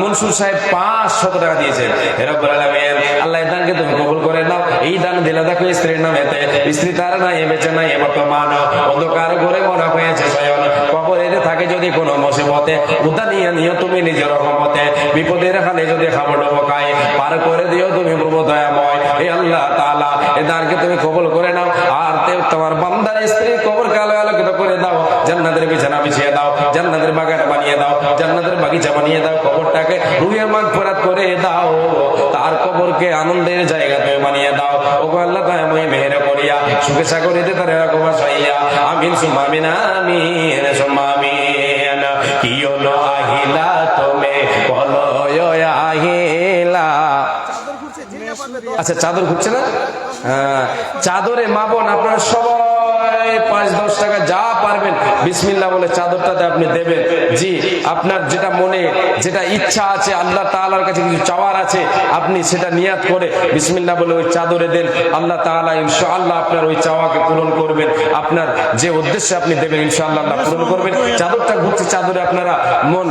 মনসুর সাহেব 500 টাকা দিয়েছেন। হে রব্বুল আলামিন, আল্লাহ এই দানকে তুমি কবুল করে নাও। এই দান দিলে দেখো স্ত্রীর নামেতে, স্ত্রী তার নাই, বেঁচে নাই, বর্তমান অন্ধকার ঘরে মরা হয়েছে স্বয়ং, কবরে থাকে যদি কোনো মুসিবতে, উদানিয়া নিও তুমি নিজের রহমতে, বিপদের হালে যদি খাবার ডোবায় পার করে দিও তুমি প্রভু দয়াময়। হে আল্লাহ তাআলা, এই দানকে তুমি কবুল করে নাও। আর তোমার বান্দার স্ত্রী কবর কালো আলোকিত করে দাও, জান্নাতের বিছানা বিছিয়ে দাও, জান্নাতের বাগান বানিয়ে দাও, জান্নাতের বাগিচা বানিয়ে দাও, কবরটাকে রুহের মাগফিরাত করে দাও, তার কবরকে আনন্দের জায়গা তুমি বানিয়ে দাও। ওগো আল্লাহ দয়াময় মেহের করিয়া সুখে সাগরিতে তার এরকম আসাইয়া। আমিন সুম্মা আমিন, আমিন সুম্মা আমিন। কিও ন আহিলা তুমি বলয় আহিলা। আচ্ছা, চাদর ঘুরছে না? চাদরে মা বোন আপনারা সবাই 5-10 টাকা যা পারবেন বিসমিল্লাহ বলে চাদরটাতে আপনি দেবেন। জি, আপনার যেটা মনে, যেটা ইচ্ছা আছে, আল্লাহ তাআলার কাছে কিছু চাওয়ার আছে, আপনি সেটা নিয়াত করে বিসমিল্লাহ বলে ওই চাদরে দেন। আল্লাহ তাআলা ইনশাআল্লাহ আপনার ওই চাওয়াকে পূরণ করবেন। আপনার যে উদ্দেশ্যে আপনি দেবেন ইনশাআল্লাহ আল্লাহ পূরণ করবেন। চাদরটা ঘুরছে, চাদরে আপনারা মন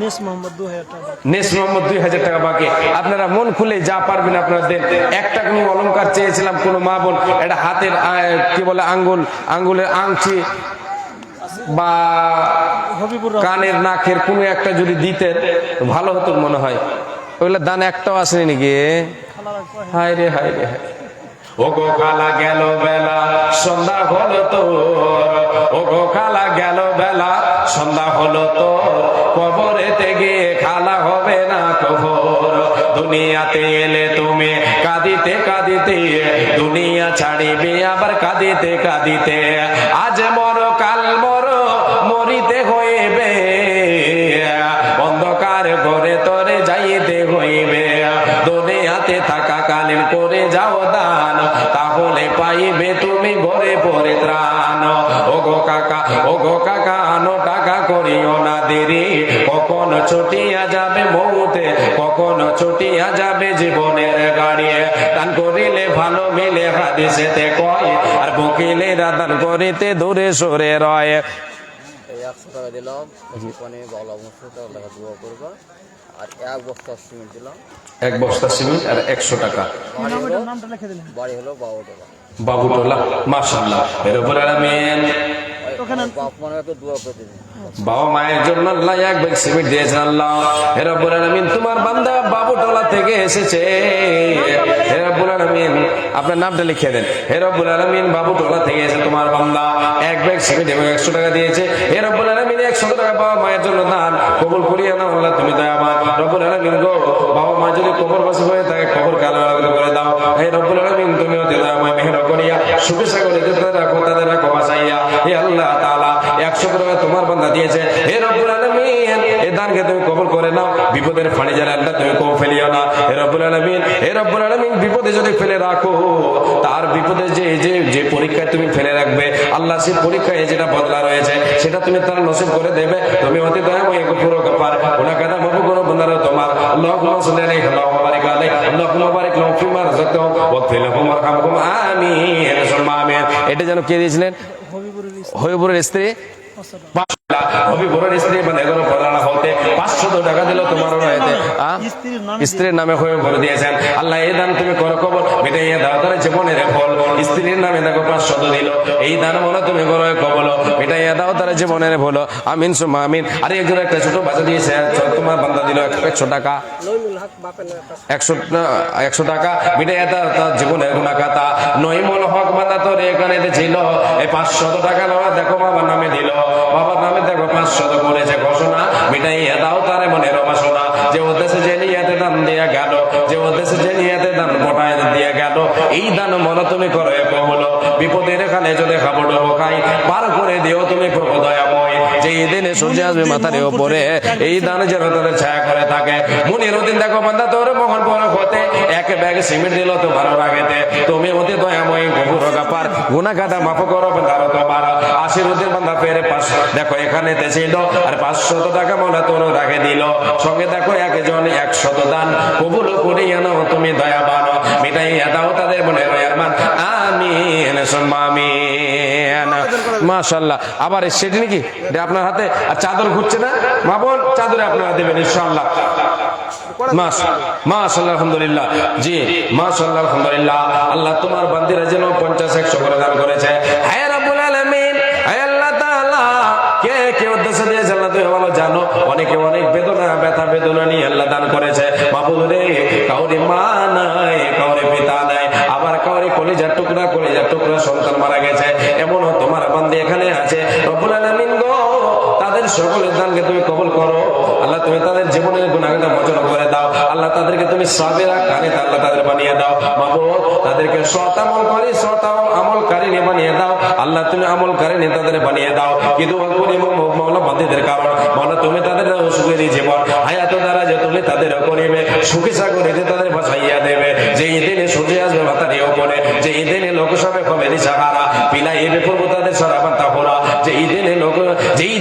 নেস মোহাম্মদ 2000 টাকা,
নেস মোহাম্মদ 2000 টাকা বাকি। আপনারা মন খুলে যা পারবেন আপনারা দেন। একটা কোনো অলংকার চেয়েছিলাম, কোনো মা বোন এটা হাতের কি বলে আঙ্গুলের আংটি বা কানের নাকের কোনো একটা যদি দিতেন ভালো হতো মনে হয়। ওইগুলো দান একটাও আসেনি নাকি? হায় রে হায় রে হায়। ওগো খালা গেল বেলা সন্ধ্যা হলো তো, ওগো খালা গেল বেলা সন্ধ্যা হলো তো, কবরেতে গিয়ে খালা হবে না কবর। দুনিয়াতে এলে তুমি কাঁদিতে কাঁদিতে, দুনিয়া ছাড়িবে আবার কাঁদিতে কাঁদিতে। আজ মরো কাল মরো, মরিতে হইবে, অন্ধকার ঘরে তরে যাইতে হইবে। দুনিয়াতে থাকা কালীন করে যাও দান, তাহলে পাইবে তুমি ঘরে পরে ত্রাণ। ওগো কাকা, ওগো কাকা, আনো টাকা করিও না দেরি, কখন ছুটিয়া যাবে মৌতে, কখন ছুটিয়া যাবে জীবনের গাড়ি। দান করিলে ভালো মিলে হাদিসেতে কয়, আর বকিলেরা দান করিতে দূরে সরে রয়।
100 টাকা দিলাম, ওখানে ভালো মতো টাকা দোয়া করবা। আর 1 বস্তা সিমেন্ট দিলাম,
1 বস্তা সিমেন্ট আর 100 টাকা।
নামটা লিখে দিলেন।
বাড়ি হলো 12 টাকা।
বাবুটোলা, মাশাআল্লাহ। এর উপর আমিন।
বাপ মাকে দোয়া করে দিন।
বাবা মায়ের জন্য আল্লাহ 1 ব্যাগ সিমেন্ট দিয়েছেন আল্লাহ। হে রব্বুল আলামিন, তোমার বান্দা বাবুটোলা থেকে এসেছে। হে রব্বুল আলামিন, আপনার নামটা লিখে দেন। হে রব্বুল আলামিন, বাবুটোলা থেকে এসে তোমার বান্দা 1 ব্যাগ সিমেন্ট এবং 100 টাকা দিয়েছে। হে রব্বুল আলামিন, 100 টাকা বাবা মায়ের জন্য দান কবুল করিয়ে নাও আল্লাহ, তুমি দয়াবান। রব্বুল আলামিন গো, বাবা মা যদি কবরবাসী হয়ে থাকে কবর কালো করে দাও। হে রব্বুল আলামিন, তুমি অতি দয়াময় মেহের করিয়া সুখে সাগরিতে রাখো, তাদের রাখো বাঁচাইয়া। হে আল্লাহ তাআলা, 100 টাকা তোমার বান্দা দিয়েছে। হে রব্বুল আলামিন, এই দানকে তুমি কবুল করে নাও। বিপদের ফাঁড়ি যারা আল্লাহ তুমি কবুল ফেলিও না। হে রব্বুল আলামিন, হে রব্বুল আলামিন, বিপদে যদি ফেলে রাখো, তার বিপদে যে পরীক্ষায় তুমি ফেলে রাখবে আল্লাহ, সেই পরীক্ষায় যেটা বদলা রয়েছে সেটা তুমি তার নসিব করে দেবে। তুমি অতি দয়াময় গফুর গফার, গুনাহগার মাফ করো বান্দারা তোমার। আল্লাহ এটা যেন কে দিয়েছিলেন?
হবিবুরের
হবিবুরের স্ত্রী
500 টাকা।
হবিবুরের স্ত্রী মানে এগুলো প্রধান হতে 500 টাকা দিল তোমার রয়েতে
স্ত্রীর নামে
স্ত্রীর নামে হবিবুর দিয়েছেন। আল্লাহ এই দান তুমি করো কবর মিটাইয়া দাও তার জীবনের ফল। স্ত্রীর নামে দেখো 500 দিল, এই দান মনে তুমি করো কবল মিটাইয়া দাও তার জীবনের ফল। আমিন সুম্মা আমিন। আরে একজন একটা ছোট বাচ্চা দিয়েছে, তোমার বান্দা দিল 100 টাকা, 100 টাকা মিটাইয়া দাও তার জীবনের গুনাহ খাতা। নইমুল হক বান্দা তোর এখানে ছিল, এই 500 টাকা নেওয়া দেখো বাবার নামে দিল, বাবার নামে দেখো 500 করেছে ঘোষণা, মিটাইয়া দাও তার মনের বাসনা। যে উদ্দেশ্যে যে নিয়াতে দান দিয়ে গেল, যে উদ্দেশ্যে যে নিয়াতে দান গোটায় দিয়ে গেল, এই দান মনে তুমি করো কবল। বিপদের এখানে যদি খাবো খাই পার করে দিও তুমি প্রভু দয়াময়। যে এই দিনে সূর্য আসবে মাথার উপরে, এই দান যেন তাদের ছায়া করে থাকে। মনির দিন দেখো বান্দা তোর মোহন পর হতে এক ব্যাগ সিমেন্ট দিল তোমার রাগেতে, তুমি অতি দয়াময় গভুর গাপার গুনাহ খাতা মাফ করো বান্দার তোমার। আশীর্বাদের বান্দা ফেরে পাশ দেখো এখানে ছিল, আর 500 টাকা মনে তোর রাগে দিল, সঙ্গে দেখো একজন 100 দান কবুল করিয়া নাও তুমি দয়াবান, মিটাইয়া দাও তাদের মনে রয়ারমান। আমিন সুম্মা আমিন। মাশাআল্লাহ। আবার সেটি নাকি এটা আপনার হাতে, আর চাদর ঘুরছে না মা বোন, চাদরে আপনারা দেবেন ইনশাআল্লাহ। মাশাআল্লাহ আলহামদুলিল্লাহ। জি মাশাআল্লাহ আলহামদুলিল্লাহ। আল্লাহ তোমার বান্দিরা যেন 50-100 করে দান করেছে। হে রাব্বুল আলামিন, হে আল্লাহ তাআলা, কে কে উদ্দেশ্যে দিয়েছে আল্লাহ তুমি ভালো জানো। অনেকে অনেক বেদনা ব্যথা বেদনা নিয়ে আল্লাহ দান করেছে। মাবুদ রে, কাউরি মা নাই, কাউরি পিতা নাই, আবার কাউরি কলিজার টুকরা সন্তান মারা গেছে, এমন তোমার বান্দি এখানে আছে। রব্বুল আলামিন গো, তাদের সকলের দানকে তুমি কবুল করো আল্লাহ। তুমি তাদের জীবনের গুনাহটা মোচন করে দাও আল্লাহ। তাদেরকে তুমি সাবিরা কানিত আল্লাহ তাদের বানিয়ে দাও মাবুদ। তাদেরকে সৎ আমলকারী বানিয়ে দাও আল্লাহ। তুমি আমলকারী তাদের বানিয়ে দাও। কিন্তু মাওলা বান্দীদের কারণ মাওলা তুমি তাদের সুখেরই জীবন হায়াত দ্বারা যে তুমি তাদের করিবে সুখী সাগরে তাদের ভাসাইয়া দেবে। যে দিনে সূর্য আসবে মাথার উপরে, যে দিনে লোকসভা হবে দিশাহারা, পিলাইবে প্রভু তাদের সরাবান্তা হোরা। যেই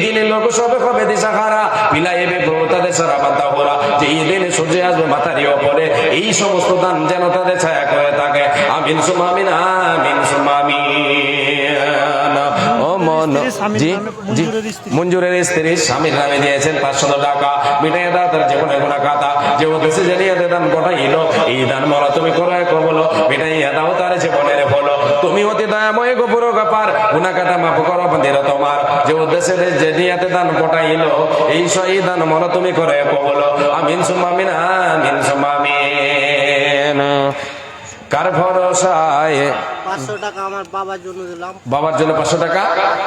দিনে লোকসভা হবে দিশাহারা, পিলাইবে প্রভু তাদের সরাবান্তা হোরা। যেই দিনে সূর্য আসবে মাথার উপরে, এই সমস্ত দান যেন তাদের ছায়া করে থাকে। আমিন সুম্মা আমিন, আমিন সুম্মা আমিন। ও মন জি জি, মঞ্জুরের স্ত্রী স্বামীর নামে দিয়েছেন 500 টাকা, মিটাইয়া দাও তার জীবনের গুনাহ খাতা। যে উদ্দেশ্যে জানিয়ে দান গোটাইল, এই দান মাওলা তুমি করো কবুল, মিটাইয়া দাও তার জীবনের ফল। তুমি অতি দয়াময় গফুর গাফার, গুনাহ খাতা মাফ করো বান্দিরা তোমার। যে উদ্দেশ্যে যে নিয়াতে দান গোটাইল, এই দান মাওলা তুমি করো কবুল। আমিন সুম্মা আমিন, আমিন সুম্মা আমিন। কার ভরসায়
500 টাকা আমার বাবার জন্য দিলাম।
বাবার জন্য 500 টাকা,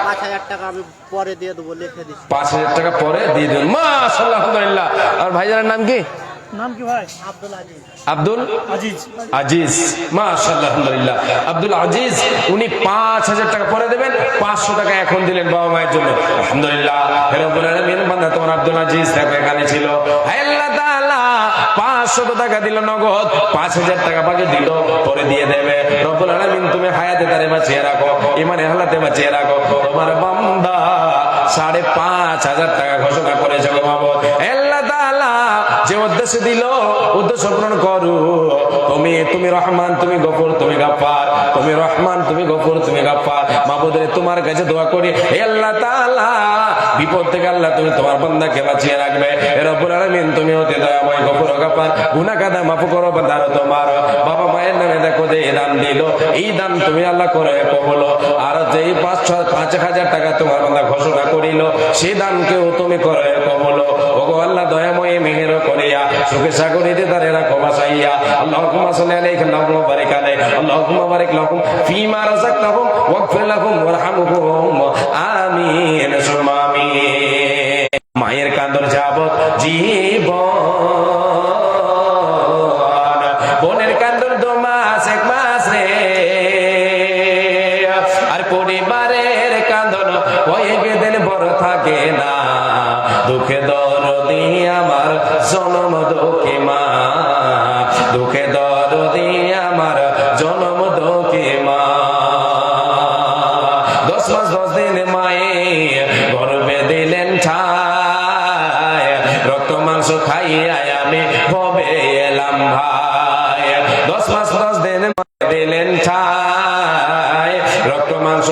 5000 টাকা আমি পরে দিয়ে দেবো, লিখে দিচ্ছি।
5000 টাকা পরে দিয়ে দেবেন। মাশাআল্লাহ আলহামদুলিল্লাহ। আর ভাইজানের নাম কি?
নাম কি ভাই?
আব্দুল আজিজ।
আব্দুল
আজিজ।
আজিজ। মাশাআল্লাহ আলহামদুলিল্লাহ। আব্দুল আজিজ উনি 5000 টাকা পরে দেবেন, 500 টাকা এখন দিলেন বাবা মায়ের জন্য। আলহামদুলিল্লাহ। হে রব্বুল আলামিন, বান্দা তোমার আব্দুল আজিজ দেখো এখানে ছিল। হে আল্লাহ তাআলা, 500 টাকা দিল নগদ, 5000 টাকা বাকি দিল পরে দিয়ে দেবে। রব্বুল আলামিন তুমি হায়াতে তারে বাঁচিয়ে রাখো, ইমানে হালাতে বাঁচিয়ে রাখো। তোমার বান্দা 5,500 টাকা ঘোষণা করেছে গো মাবুদ। হে আল্লাহ তাআলা, যে উদ্দেশ্য দিল উদ্দেশ্য পূরণ করো। তুমি রহমান, তুমি গফুর, তুমি গাফফার, তুমি রহমান, তুমি গফুর, তুমি গাফফার। মাবুদ রে, তোমার কাছে দোয়া করি, হে আল্লাহ তাআলা, বিপদ থেকে আল্লাহ তুমি তোমার বান্দাকে বাঁচিয়ে রাখবে। হে রব্বুল আলামিন, তুমি অতি দয়াময় গফুর গাফফার, গুনাহ খাতা মাফ করো বান্দার তোমার। বাবা মায়ের নামে দেখো যে দান দিল, এই দান তুমি আল্লাহ করে কবুল। আর যেই 5,000 টাকা তোমার বান্দা ঘোষণা করিল, সেই দানকেও তুমি করে কবুল। ওগো আল্লাহ দয়াময় মেহের করিয়া সুখে সাগরিতে তারে রাখো বাসাইয়া। আল্লাহুম্মা সাল্লি আলাইহি ওয়া বারিক আলাইহি, আল্লাহুম্মা বারিক লাহুম ফীমা রাযাকতাহুম ওয়াগফির লাহুম ওয়ারহামহুম। আমিন সুম্মা আমিন। মায়ের কান্দর যাবত জীবন, বোনের কান্দর 2 মাস 1 মাস রে, আর পরিবারের কান্দন কয়েক দিন বড় থাকে না। দুঃখে দরদি আমার জনম দুঃখী মা, দুঃখে দরদি আমার জনম দুঃখী মা। 10 মাস 10 দিন মায়ে গর্ভে দিলেন ঠাই, রক্ত মাংস খাইয়া আমি ভবে এলাম ভাই। 10 মাস 10 দিন দিলেন ঠাই, রক্ত মাংস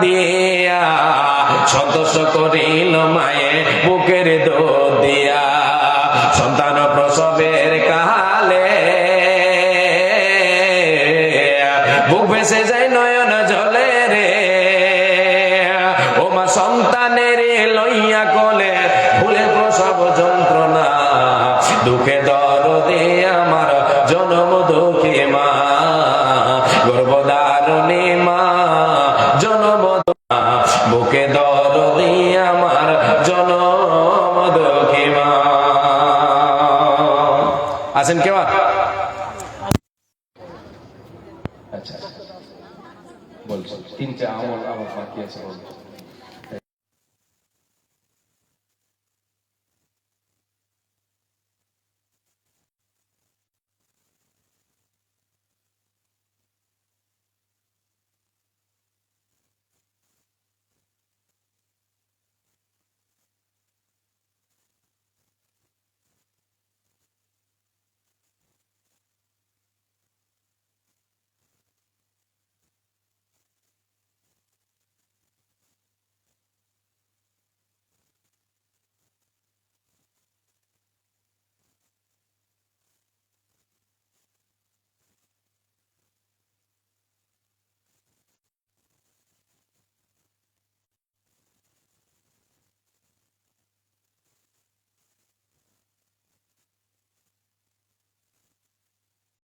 দিয়া সন্তোষ করিল মায়ে বুকের দুধ দিয়া সন্তান প্রসবের কালে বুক ভেসে যায় নয়ন জলে রে ও মা সন্তানের লইয়া কোলে ভুলে প্রসব যন্ত্রণা দুঃখে দরদে আমার জনম দুঃখী মা গর্ভধারণী মা জনম বুকে দরদে আমার জনম দুঃখী মা। আছেন কেউ আর? আচ্ছা বলছো তিনটা আমল আমার বাকি আছে বলছো।